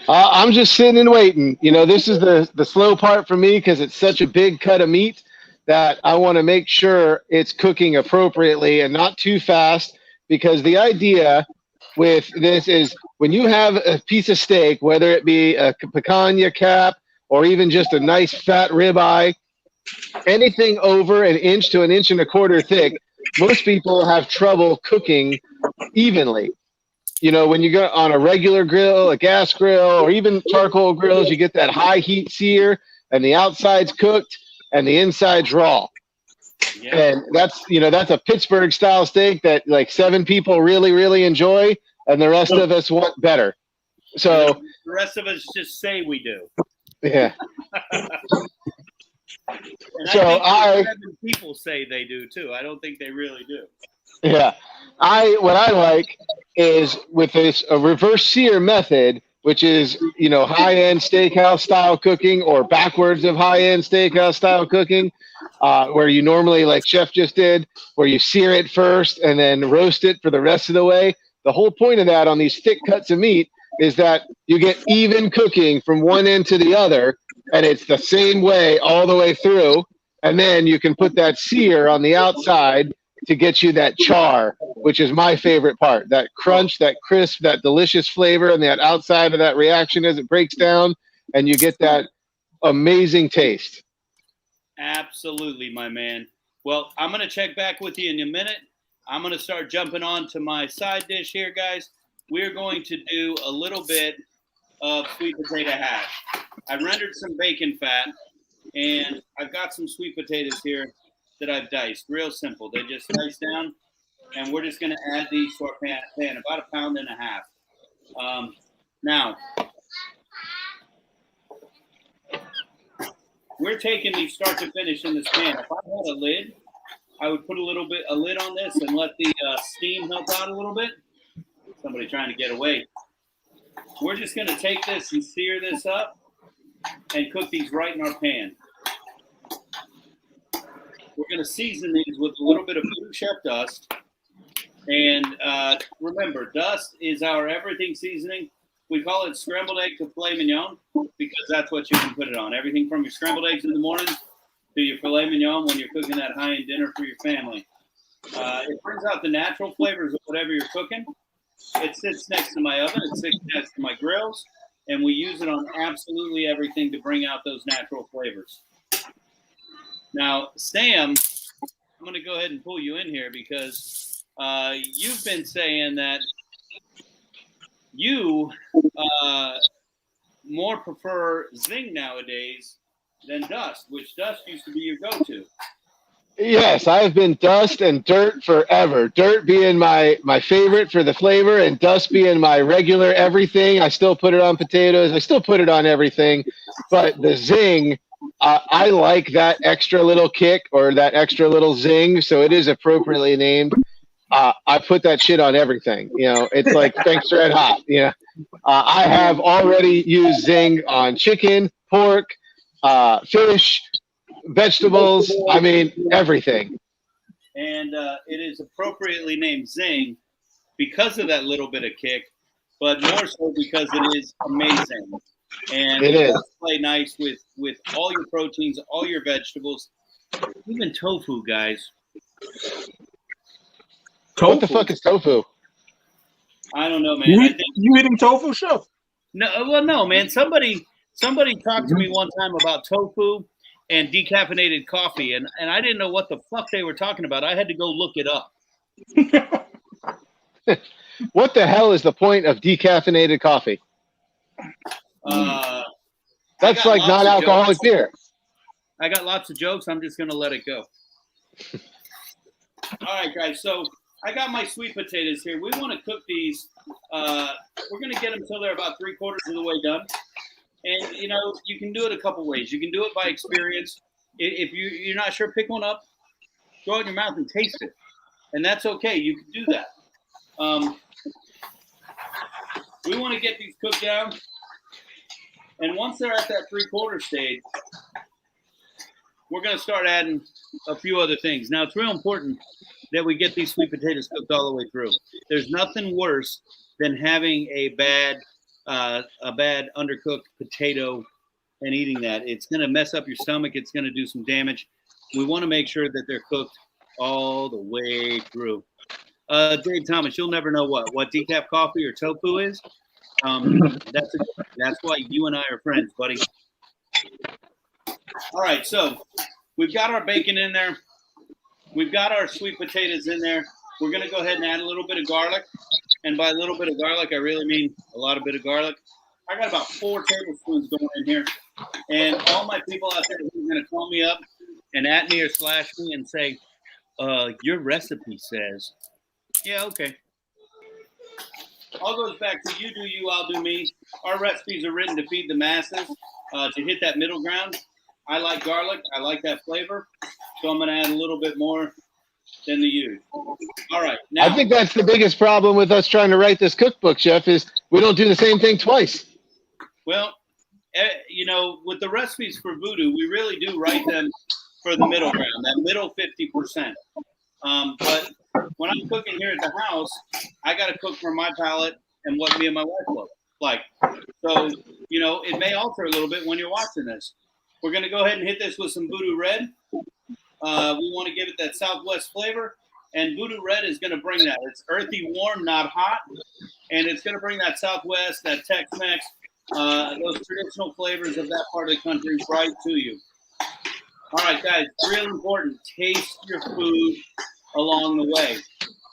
[SPEAKER 4] I'm just sitting and waiting. This is the slow part for me because it's such a big cut of meat that I want to make sure it's cooking appropriately and not too fast, because the idea with this is when you have a piece of steak, whether it be a picanha cap or even just a nice fat ribeye, anything over an inch to an inch and a quarter thick, most people have trouble cooking evenly. When you go on a regular grill, a gas grill, or even charcoal grills, you get that high heat sear and the outside's cooked and the inside's raw. Yeah. And that's a Pittsburgh style steak that like 7 people really, really enjoy, and the rest of us want better. So
[SPEAKER 2] the rest of us just say we do.
[SPEAKER 4] Yeah.
[SPEAKER 2] And so I think 7 people say they do too. I don't think they really do.
[SPEAKER 4] Yeah. What I like is with a reverse sear method, which is, high-end steakhouse style cooking or backwards of high-end steakhouse style cooking, where you normally, like Chef just did, where you sear it first and then roast it for the rest of the way. The whole point of that on these thick cuts of meat is that you get even cooking from one end to the other, and it's the same way all the way through. And then you can put that sear on the outside to get you that char, which is my favorite part. That crunch, that crisp, that delicious flavor, and that outside of that reaction as it breaks down, and you get that amazing taste.
[SPEAKER 2] Absolutely, my man. Well, I'm going to check back with you in a minute. I'm going to start jumping on to my side dish here, guys. We're going to do a little bit of sweet potato hash. I rendered some bacon fat, and I've got some sweet potatoes here that I've diced. Real simple. They just dice down, and we're just going to add these to our pan, about 1.5 pounds. Now, we're taking these start to finish in this pan. If I had a lid, I would put a lid on this and let the steam help out a little bit. Somebody trying to get away. We're just going to take this and sear this up and cook these right in our pan. We're going to season these with a little bit of VooDoo Chef dust. And remember, dust is our everything seasoning. We call it scrambled egg to filet mignon because that's what you can put it on. Everything from your scrambled eggs in the morning to your filet mignon when you're cooking that high-end dinner for your family. It brings out the natural flavors of whatever you're cooking. It sits next to my oven. It sits next to my grills. And we use it on absolutely everything to bring out those natural flavors. Now, Sam, I'm going to go ahead and pull you in here because you've been saying that you more prefer Zing nowadays than Dust, which Dust used to be your go-to.
[SPEAKER 4] Yes, I have been dust and dirt forever. Dirt being my favorite for the flavor, and dust being my regular everything. I still put it on potatoes. I still put it on everything. But the zing, I like that extra little kick or that extra little zing, so it is appropriately named. I put that shit on everything. You know, it's like thanks red hot. You know, I have already used zing on chicken, pork, fish, vegetables. I mean, everything.
[SPEAKER 2] And it is appropriately named Zing because of that little bit of kick, but more so because it is amazing. And
[SPEAKER 4] It is.
[SPEAKER 2] does play nice with all your proteins, all your vegetables, even tofu, guys.
[SPEAKER 4] What the fuck is tofu?
[SPEAKER 2] I don't know, man.
[SPEAKER 3] You eating tofu, Chef?
[SPEAKER 2] No, man. Somebody talked to me one time about tofu and decaffeinated coffee, and I didn't know what the fuck they were talking about. I had to go look it up.
[SPEAKER 4] What the hell is the point of decaffeinated coffee? That's like non-alcoholic beer.
[SPEAKER 2] I got lots of jokes. I'm just going to let it go. All right, guys. So I got my sweet potatoes here. We want to cook these. We're going to get them till they're about 3/4 of the way done. And, you know, you can do it a couple ways. You can do it by experience. If you're not sure, pick one up, throw it in your mouth and taste it. And that's okay. You can do that. We want to get these cooked down. And once they're at that 3/4 stage, we're going to start adding a few other things. Now, it's real important that we get these sweet potatoes cooked all the way through. There's nothing worse than having a bad undercooked potato and eating that. It's going to mess up your stomach. It's going to do some damage. We want to make sure that they're cooked all the way through. Dave Thomas, you'll never know what decaf coffee or tofu is. That's why you and I are friends, buddy. All right, so we've got our bacon in there. We've got our sweet potatoes in there. We're going to go ahead and add a little bit of garlic. And by a little bit of garlic, I really mean a lot of bit of garlic. I got about 4 tablespoons going in here. And all my people out there who are going to call me up and at me or slash me and say, your recipe says, yeah, okay. All goes back to you do you, I'll do me. Our recipes are written to feed the masses, to hit that middle ground. I like garlic. I like that flavor. So I'm going to add a little bit more than the usual. All right. Now,
[SPEAKER 4] I think that's the biggest problem with us trying to write this cookbook, Chef, is we don't do the same thing twice.
[SPEAKER 2] Well, you know, with the recipes for VooDoo, we really do write them for the middle ground, that middle 50%. But when I'm cooking here at the house, I got to cook for my palate and what me and my wife look like. So, you know, it may alter a little bit when you're watching this. We're going to go ahead and hit this with some VooDoo Red. We want to give it that Southwest flavor. And VooDoo Red is going to bring that. It's earthy, warm, not hot. And it's going to bring that Southwest, that Tex-Mex, those traditional flavors of that part of the country right to you. All right, guys, real important. Taste your food along the way.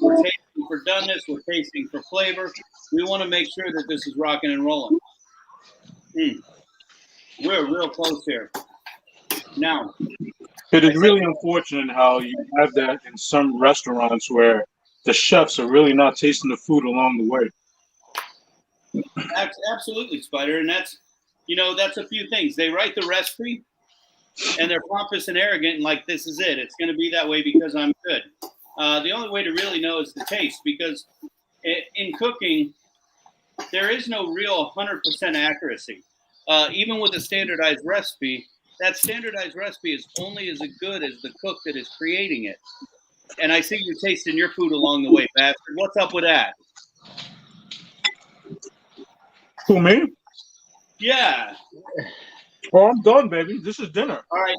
[SPEAKER 2] We're tasting for doneness. We're tasting for flavor. We want to make sure that this is rocking and rolling. We're real close here. Now,
[SPEAKER 3] it is really unfortunate how you have that in some restaurants where the chefs are really not tasting the food along the way.
[SPEAKER 2] Absolutely, Spider. And that's, you know, that's a few things. They write the recipe and they're pompous and arrogant and like, this is it. It's going to be that way because I'm good. The only way to really know is the taste, because in cooking, there is no real 100% accuracy. Even with a standardized recipe, that standardized recipe is only as good as the cook that is creating it. And I see you tasting your food along the way, bastard. What's up with that?
[SPEAKER 3] Who, me?
[SPEAKER 2] Yeah.
[SPEAKER 3] Oh, I'm done, baby. This is dinner.
[SPEAKER 2] All right.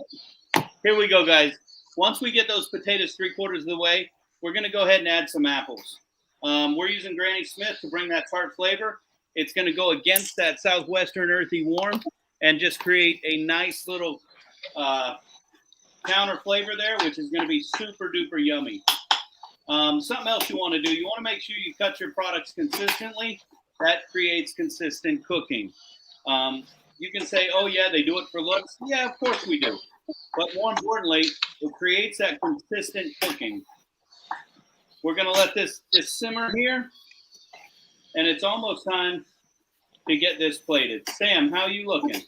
[SPEAKER 2] Here we go, guys. Once we get those potatoes 3/4 of the way, we're going to go ahead and add some apples. We're using Granny Smith to bring that tart flavor. It's going to go against that Southwestern earthy warm and just create a nice little counter flavor there, which is going to be super duper yummy. Something else you want to do, you want to make sure you cut your products consistently. That creates consistent cooking. You can say, oh, yeah, they do it for looks. Yeah, of course we do. but more importantly, it creates that consistent cooking. We're going to let this simmer here, and it's almost time to get this plated. Sam, how are you looking?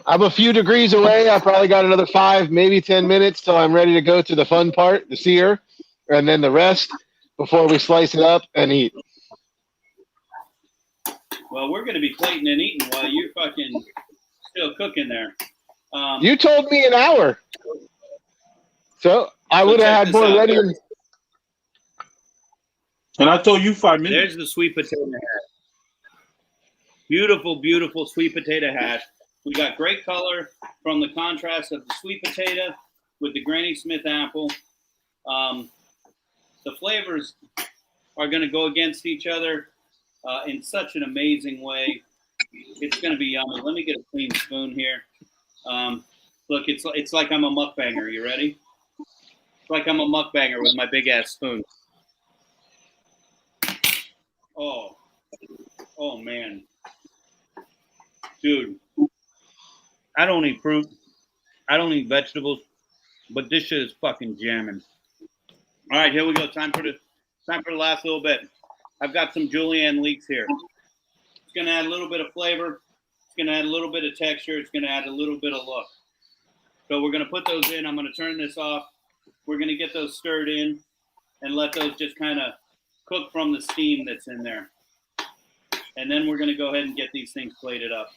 [SPEAKER 4] I'm a few degrees away. I probably got another 5, maybe 10 minutes till I'm ready to go to the fun part, the sear, and then the rest before we slice it up and eat.
[SPEAKER 2] Well, we're going to be plating and eating while you're fucking still cooking there.
[SPEAKER 4] You told me an hour. So I would have had more ready.
[SPEAKER 3] And I told you 5 minutes.
[SPEAKER 2] There's the sweet potato hash. Beautiful, beautiful sweet potato hash. We got great color from the contrast of the sweet potato with the Granny Smith apple. The flavors are going to go against each other in such an amazing way. It's going to be yummy. Let me get a clean spoon here. Look, it's like I'm a mukbanger. You ready? It's like I'm a mukbanger with my big ass spoon. Oh man, dude. I don't eat fruit. I don't eat vegetables, but this shit is fucking jamming. All right, here we go. Time for the last little bit. I've got some julienne leeks here. It's gonna add a little bit of flavor. It's gonna add a little bit of texture. It's gonna add a little bit of look. So we're gonna put those in. I'm gonna turn this off. We're gonna get those stirred in and let those just kind of cook from the steam that's in there. And then we're gonna go ahead and get these things plated up.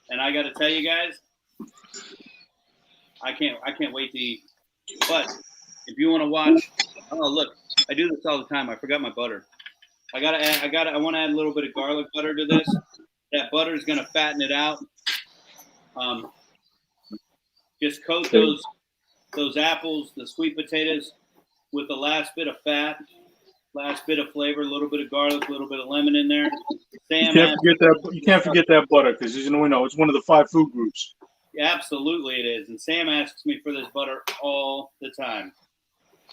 [SPEAKER 2] And I got to tell you guys, I can't wait to eat. But if you want to watch, oh look, I do this all the time. I forgot my butter. I want to add a little bit of garlic butter to this. That butter is going to fatten it out. Just coat those apples, the sweet potatoes, with the last bit of fat, last bit of flavor, a little bit of garlic, a little bit of lemon in there. Sam,
[SPEAKER 3] you can't forget that butter because it's one of the 5 food groups.
[SPEAKER 2] Absolutely it is. And Sam asks me for this butter all the time.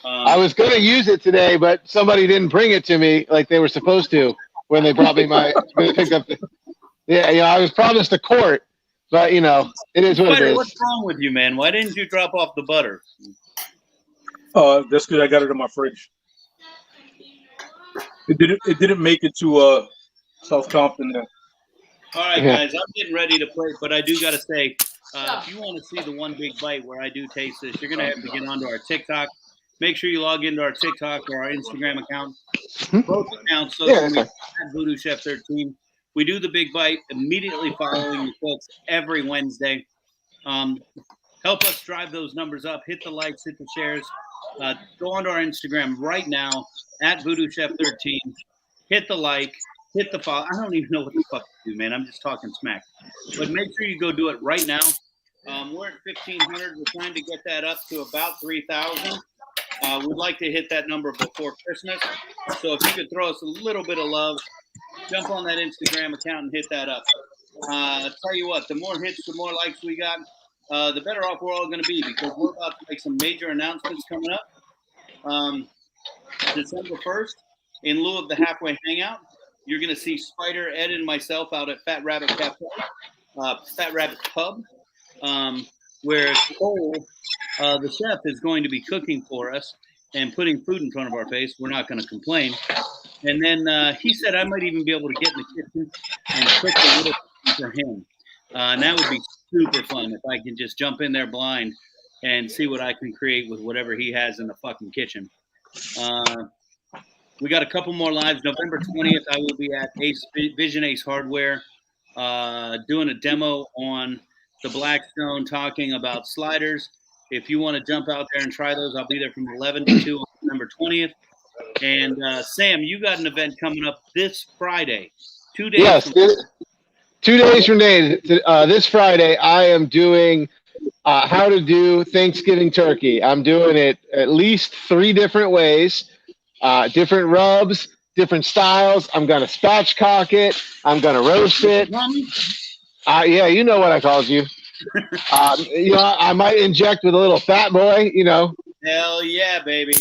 [SPEAKER 4] I was going to use it today, but somebody didn't bring it to me like they were supposed to when they brought me when they picked up I was promised a quart, but it is what it is.
[SPEAKER 2] What's wrong with you, man? Why didn't you drop off the butter?
[SPEAKER 3] That's because I got it in my fridge. It didn't make it to South Compton there.
[SPEAKER 2] All right, guys, I'm getting ready to play, but I do got to say, if you want to see the one big bite where I do taste this, you're going to have to get onto our TikTok. Make sure you log into our TikTok or our Instagram account. Both accounts, social media, at VooDoo Chef 13. We do the big bite immediately following the folks every Wednesday. Help us drive those numbers up. Hit the likes, hit the shares. Go onto our Instagram right now, at VooDoo Chef 13. Hit the like, hit the follow. I don't even know what the fuck to do, man. I'm just talking smack. But make sure you go do it right now. We're at 1,500. We're trying to get that up to about 3,000. We'd like to hit that number before Christmas. So if you could throw us a little bit of love, jump on that Instagram account and hit that up. I'll tell you what, the more hits, the more likes we got, the better off we're all going to be because we're about to make some major announcements coming up. December 1st, in lieu of the halfway hangout, you're going to see SPYDER, Ed, and myself out at Fat Rabbit Cafe, Fat Rabbit Pub, where Cole, the chef, is going to be cooking for us and putting food in front of our face. We're not going to complain. And then he said I might even be able to get in the kitchen and cook a little for him. And that would be super fun if I can just jump in there blind and see what I can create with whatever he has in the fucking kitchen. We got a couple more lives. November 20th, I will be at Vision Ace Hardware doing a demo on the Blackstone, talking about sliders. If you want to jump out there and try those, I'll be there from 11 to 2 on November 20th. And Sam, you got an event coming up this Friday. 2 days.
[SPEAKER 4] Yes, 2 days from today. This Friday, I am doing how to do Thanksgiving turkey. I'm doing it at least 3 different ways, different rubs, different styles. I'm going to spatchcock it. I'm going to roast it. Yeah, you know what I called you. I might inject with a little fat boy,
[SPEAKER 2] Hell yeah, baby.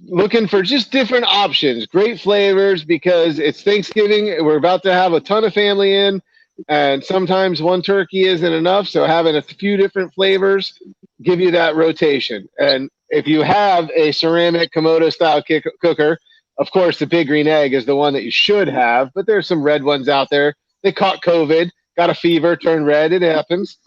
[SPEAKER 4] Looking for just different options, great flavors because it's Thanksgiving. We're about to have a ton of family in. and sometimes one turkey isn't enough. So having a few different flavors give you that rotation. And if you have a ceramic Komodo style cooker, of course, the Big Green Egg is the one that you should have, but there's some red ones out there. They caught COVID, got a fever, turned red. It happens.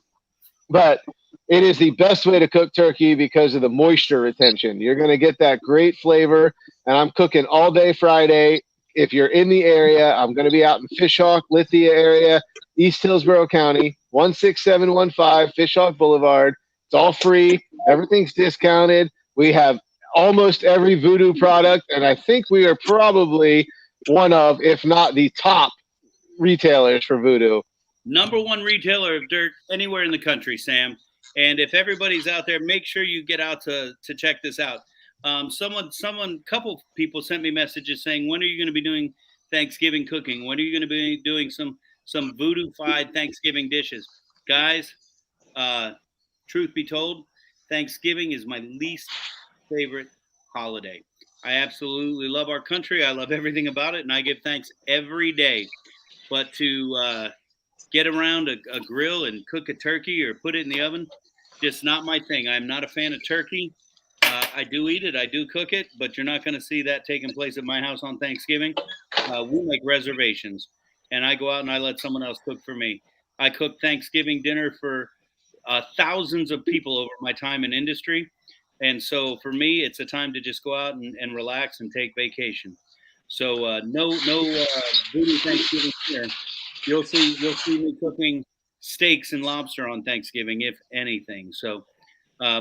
[SPEAKER 4] But it is the best way to cook turkey because of the moisture retention. You're going to get that great flavor. And I'm cooking all day Friday. If you're in the area, I'm going to be out in Fishhawk, Lithia area, East Hillsborough County, 16715 Fishhawk Boulevard. It's all free. Everything's discounted. We have almost every VooDoo product, and I think we are probably one of, if not the top retailers for VooDoo.
[SPEAKER 2] #1 retailer of dirt anywhere in the country, Sam. And if everybody's out there, make sure you get out to check this out. Couple people sent me messages saying, when are you going to be doing Thanksgiving cooking? When are you going to be doing some VooDoo-fied Thanksgiving dishes? Guys, truth be told, Thanksgiving is my least favorite holiday. I absolutely love our country. I love everything about it, and I give thanks every day. But to get around a grill and cook a turkey or put it in the oven, just not my thing. I'm not a fan of turkey. I do eat it. I do cook it, but you're not going to see that taking place at my house on Thanksgiving. We make reservations, and I go out and I let someone else cook for me. I cook Thanksgiving dinner for thousands of people over my time in industry. And so for me, it's a time to just go out and relax and take vacation. So no VooDoo Thanksgiving here. You'll see me cooking steaks and lobster on Thanksgiving, if anything. So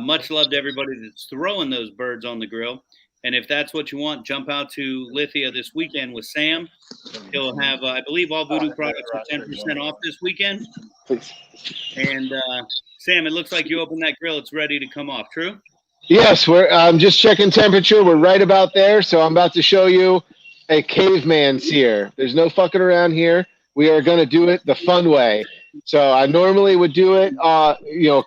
[SPEAKER 2] much love to everybody that's throwing those birds on the grill. And if that's what you want, jump out to Lithia this weekend with Sam. He'll have, I believe, all VooDoo products are 10% off this weekend. And Sam, it looks like you opened that grill. It's ready to come off. True?
[SPEAKER 4] Yes, I'm just checking temperature. We're right about there. So I'm about to show you a Caveman Sear. There's no fucking around here. We are going to do it the fun way. So I normally would do it, a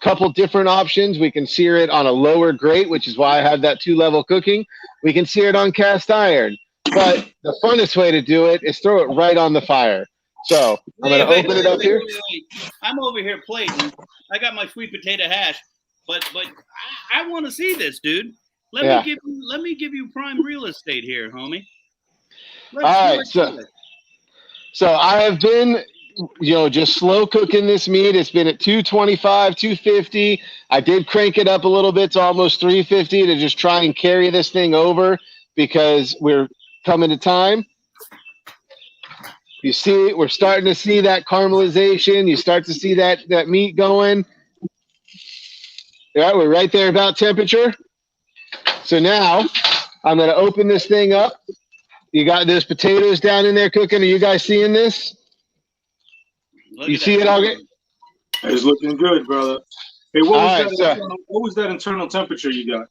[SPEAKER 4] couple different options. We can sear it on a lower grate, which is why I have that 2-level cooking. We can sear it on cast iron. But the funnest way to do it is throw it right on the fire. So I'm going to open it up here.
[SPEAKER 2] Wait. I'm over here plating. I got my sweet potato hash, but I want to see this, dude. Let me give you prime real estate here, homie.
[SPEAKER 4] All right, so I have been, just slow cooking this meat. It's been at 225, 250. I did crank it up a little bit to almost 350 to just try and carry this thing over because we're coming to time. You see, we're starting to see that caramelization. You start to see that meat going. Yeah, we're right there about temperature. So now I'm going to open this thing up. You got those potatoes down in there cooking. Are you guys seeing this? You see it all good?
[SPEAKER 3] It's looking good, brother. Hey, what was that internal temperature you got?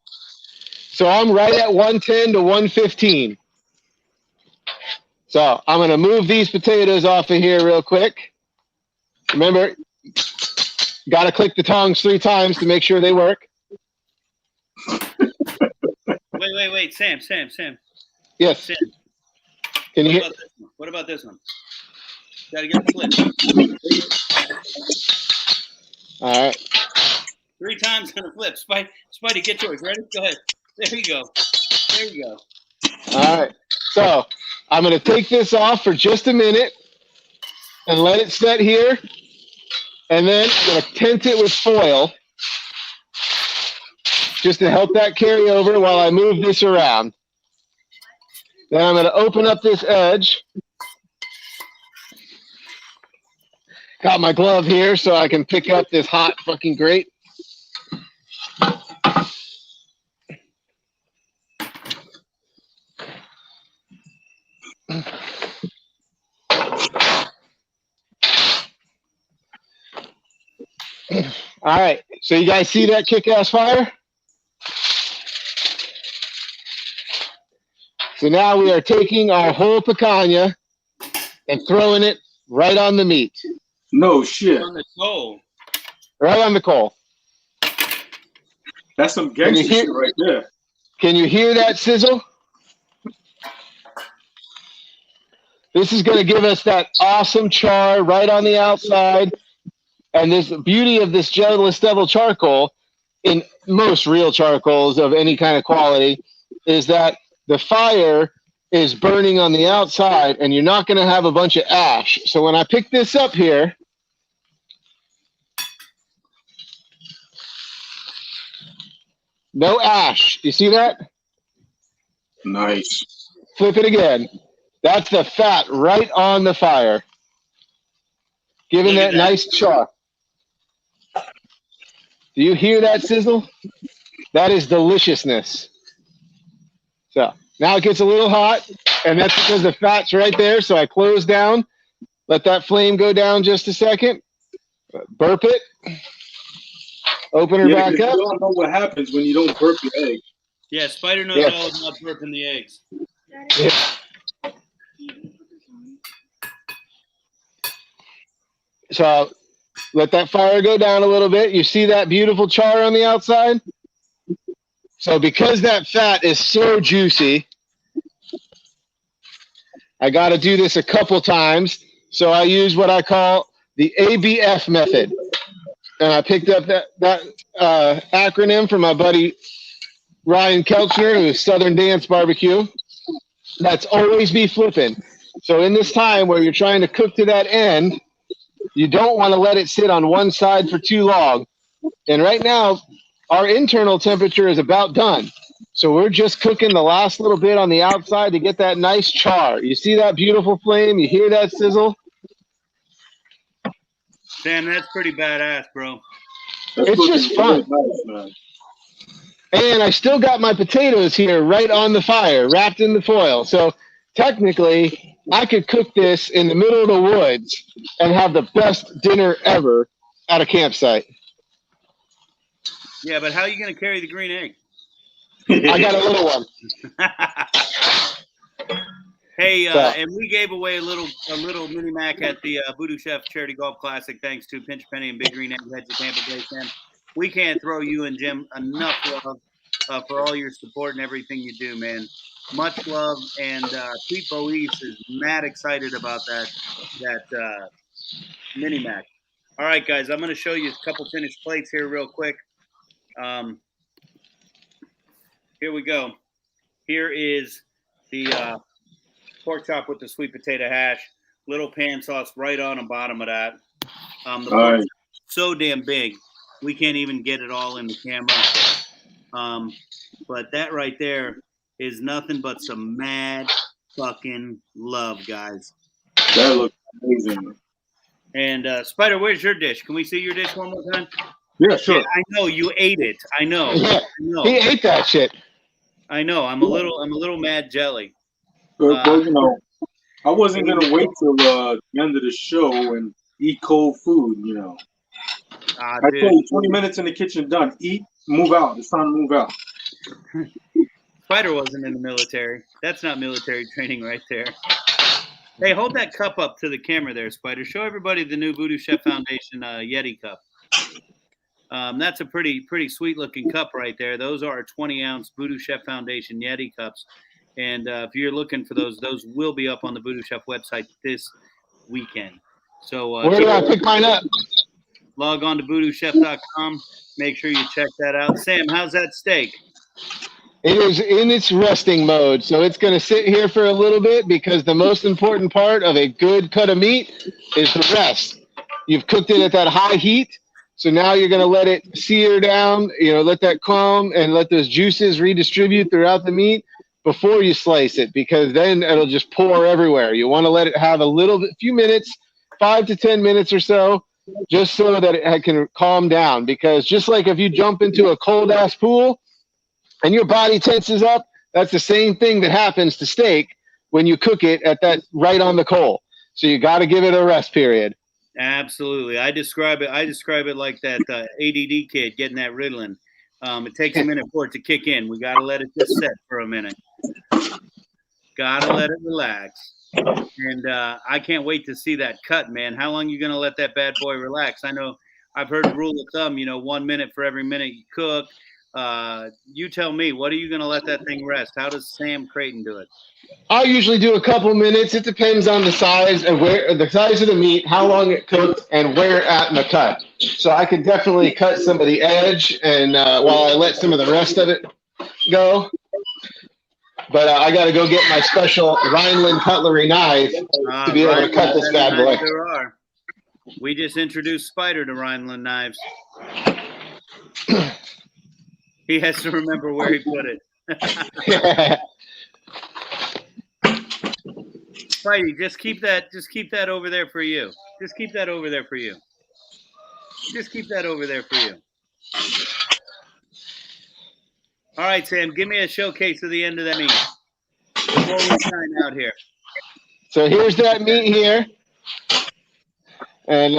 [SPEAKER 4] So I'm right at 110 to 115. So I'm going to move these potatoes off of here real quick. Remember, got to click the tongs 3 times to make sure they work.
[SPEAKER 2] Wait. Sam.
[SPEAKER 4] Yes.
[SPEAKER 2] Sam.
[SPEAKER 4] Can you hear?
[SPEAKER 2] What about this one? Got to get the flip.
[SPEAKER 4] All right.
[SPEAKER 2] 3 times on a flip. Spidey, get yours. Ready? Go ahead. There you go.
[SPEAKER 4] All right. So I'm going to take this off for just a minute and let it set here. And then I'm going to tent it with foil just to help that carry over while I move this around. Then I'm going to open up this edge. Got my glove here so I can pick up this hot fucking grate. All right, so you guys see that kick-ass fire? So now we are taking our whole picanha and throwing it right on the meat.
[SPEAKER 3] No shit.
[SPEAKER 2] On the coal.
[SPEAKER 4] Right on the coal.
[SPEAKER 3] That's some gangster shit right there.
[SPEAKER 4] Can you hear that sizzle? This is going to give us that awesome char right on the outside. And this beauty of this jealous devil charcoal, in most real charcoals of any kind of quality, is that the fire is burning on the outside and you're not going to have a bunch of ash. So when I pick this up here, no ash. You see that?
[SPEAKER 3] Nice.
[SPEAKER 4] Flip it again. That's the fat right on the fire, giving that nice char. Do you hear that sizzle? That is deliciousness. So now it gets a little hot, and that's because the fat's right there. So I close down, let that flame go down just a second, burp it, open her back up.
[SPEAKER 3] You don't know what happens when you don't burp your egg.
[SPEAKER 2] Yeah, Spider knows all about burping the eggs.
[SPEAKER 4] Yeah. So let that fire go down a little bit. You see that beautiful char on the outside? So because that fat is so juicy, I got to do this a couple times. So I use what I call the Abf method. And I picked up that acronym from my buddy Ryan Kelchner, who's Southern Dance Barbecue. That's always be flipping. So in this time where you're trying to cook to that end, you don't want to let it sit on one side for too long. And right now, our internal temperature is about done. So we're just cooking the last little bit on the outside to get that nice char. You see that beautiful flame? You hear that sizzle?
[SPEAKER 2] Sam, that's pretty badass, bro.
[SPEAKER 4] It's just fun.
[SPEAKER 3] Nice,
[SPEAKER 4] and I still got my potatoes here right on the fire, wrapped in the foil. So technically, I could cook this in the middle of the woods and have the best dinner ever at a campsite.
[SPEAKER 2] Yeah, but how are you going to carry the green egg?
[SPEAKER 4] I got a little one.
[SPEAKER 2] Hey, and we gave away a little mini Mac at the VooDoo Chef Charity Golf Classic, thanks to Pinch Penny and Big Green Eggheads at Tampa Bay. Sam, we can't throw you and Jim enough love for all your support and everything you do, man. Much love, and Pete Boise is mad excited about that mini Mac. All right, guys, I'm going to show you a couple finished plates here real quick. Here we go. Here is the pork chop with the sweet potato hash. Little pan sauce right on the bottom of that. The pork is so damn big, we can't even get it all in the camera. But that right there is nothing but some mad fucking love, guys.
[SPEAKER 3] That looks amazing.
[SPEAKER 2] And Spider, where's your dish? Can we see your dish one more time?
[SPEAKER 3] Yeah, sure.
[SPEAKER 2] Yeah, I know you ate it. I know.
[SPEAKER 4] Yeah,
[SPEAKER 2] I know.
[SPEAKER 4] he ate that shit.
[SPEAKER 2] I know. I'm a little mad jelly.
[SPEAKER 3] But you know, I wasn't gonna wait till the end of the show and eat cold food. You know, I told you 20 minutes in the kitchen, done. Eat, move out. It's time to move out.
[SPEAKER 2] Spider wasn't in the military. That's not military training right there. Hey, hold that cup up to the camera there, Spider. Show everybody the new VooDoo Chef Foundation Yeti cup. That's a pretty sweet looking cup right there. Those are 20-ounce VooDoo Chef Foundation Yeti cups. And if you're looking for those will be up on the VooDoo Chef website this weekend. So
[SPEAKER 4] where do I pick mine up?
[SPEAKER 2] Log on to VooDooChef.com. Make sure you check that out. Sam, how's that steak?
[SPEAKER 4] It is in its resting mode, so it's going to sit here for a little bit because the most important part of a good cut of meat is the rest. You've cooked it at that high heat, so now you're going to let it sear down, let that calm and let those juices redistribute throughout the meat before you slice it, because then it'll just pour everywhere. You want to let it have few minutes, 5 to 10 minutes or so, just so that it can calm down. Because just like if you jump into a cold ass pool and your body tenses up, that's the same thing that happens to steak when you cook it at that right on the coal. So you got to give it a rest period.
[SPEAKER 2] Absolutely. I describe it like that ADD kid getting that Ritalin. It takes a minute for it to kick in. We got to let it just set for a minute. Got to let it relax. And I can't wait to see that cut, man. How long are you going to let that bad boy relax? I know I've heard the rule of thumb, 1 minute for every minute you cook. You tell me, what are you going to let that thing rest? How does Sam Creighton do it?
[SPEAKER 4] I usually do a couple minutes. It depends on the size and the size of the meat, how long it cooked, and where at in the cut. So I can definitely cut some of the edge, and while I let some of the rest of it go. But I got to go get my special Rhineland cutlery knife to be able to cut this bad boy.
[SPEAKER 2] There are. We just introduced SPYDER to Rhineland knives. He has to remember where he put it. Spidey, just keep that over there for you. Just keep that over there for you. Just keep that over there for you. All right, Sam, give me a showcase of the end of that meat before we sign out here.
[SPEAKER 4] So here's that meat here. And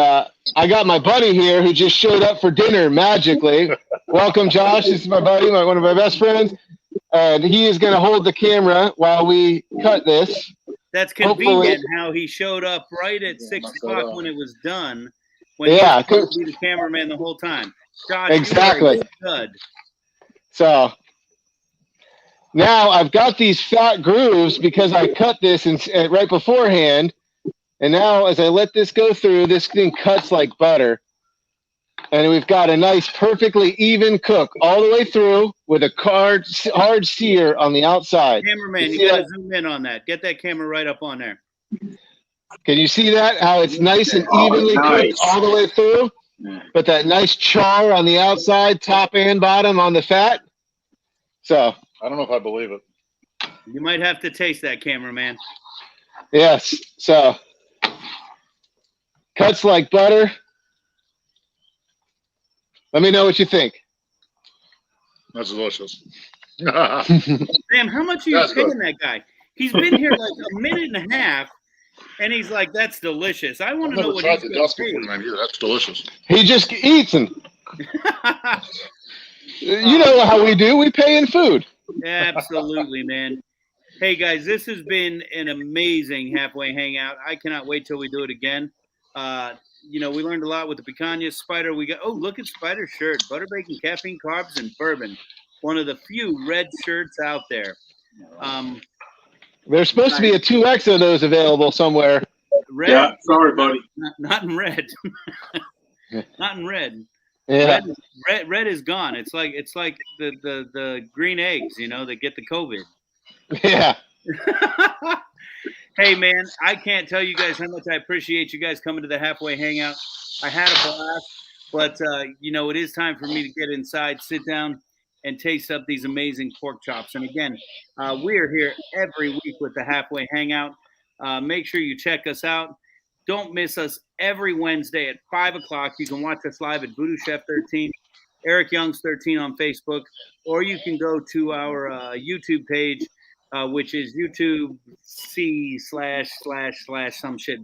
[SPEAKER 4] I got my buddy here who just showed up for dinner magically. Welcome, Josh. This is my buddy, one of my best friends. And he is going to hold the camera while we cut this.
[SPEAKER 2] That's convenient how he showed up right at 6 o'clock when it was done. When he was supposed to be the cameraman the whole time. Josh,
[SPEAKER 4] exactly.
[SPEAKER 2] Good.
[SPEAKER 4] So now I've got these fat grooves because I cut this right beforehand. And now as I let this go through, this thing cuts like butter. And we've got a nice, perfectly even cook all the way through with a hard sear on the outside.
[SPEAKER 2] Cameraman, you got to zoom in on that. Get that camera right up on there.
[SPEAKER 4] Can you see that? How it's nice and evenly cooked all the way through? But that nice char on the outside, top and bottom on the fat. So
[SPEAKER 3] I don't know if I believe it.
[SPEAKER 2] You might have to taste that, cameraman.
[SPEAKER 4] Yes. So cuts like butter. Let me know what you think.
[SPEAKER 3] That's delicious.
[SPEAKER 2] Damn, how much are you paying that guy? He's been here like a minute and a half, and he's like, "That's delicious." I want to know what he's going to do.
[SPEAKER 3] That's delicious.
[SPEAKER 4] He just eats them. You know how we do. We pay in food.
[SPEAKER 2] Absolutely, man. Hey, guys, this has been an amazing halfway hangout. I cannot wait till we do it again. We learned a lot with the picanha. SPYDER, we got, look at SPYDER's shirt. Butter, bacon, caffeine, carbs, and bourbon. One of the few red shirts out there.
[SPEAKER 4] There's supposed to be a 2X of those available somewhere.
[SPEAKER 2] Red?
[SPEAKER 3] Yeah, sorry, buddy.
[SPEAKER 2] Not in red. Not in red.
[SPEAKER 4] Yeah.
[SPEAKER 2] Red is gone. It's like the green eggs, that get the COVID.
[SPEAKER 4] Yeah.
[SPEAKER 2] Hey, man, I can't tell you guys how much I appreciate you guys coming to the halfway hangout. I had a blast, but, it is time for me to get inside, sit down, and taste up these amazing pork chops. And, again, we are here every week with the halfway hangout. Make sure you check us out. Don't miss us every Wednesday at 5 o'clock. You can watch us live at VooDoo Chef 13, Erik Youngs 13 on Facebook, or you can go to our YouTube page, which is YouTube.com//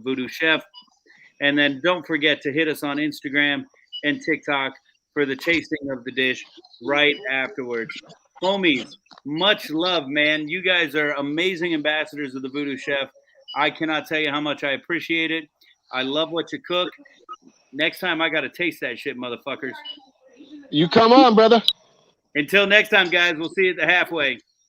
[SPEAKER 2] VooDoo Chef. And then don't forget to hit us on Instagram and TikTok for the tasting of the dish right afterwards. Homies, much love, man. You guys are amazing ambassadors of the VooDoo Chef. I cannot tell you how much I appreciate it. I love what you cook. Next time, I got to taste that shit, motherfuckers.
[SPEAKER 4] You come on, brother.
[SPEAKER 2] Until next time, guys, we'll see you at the halfway.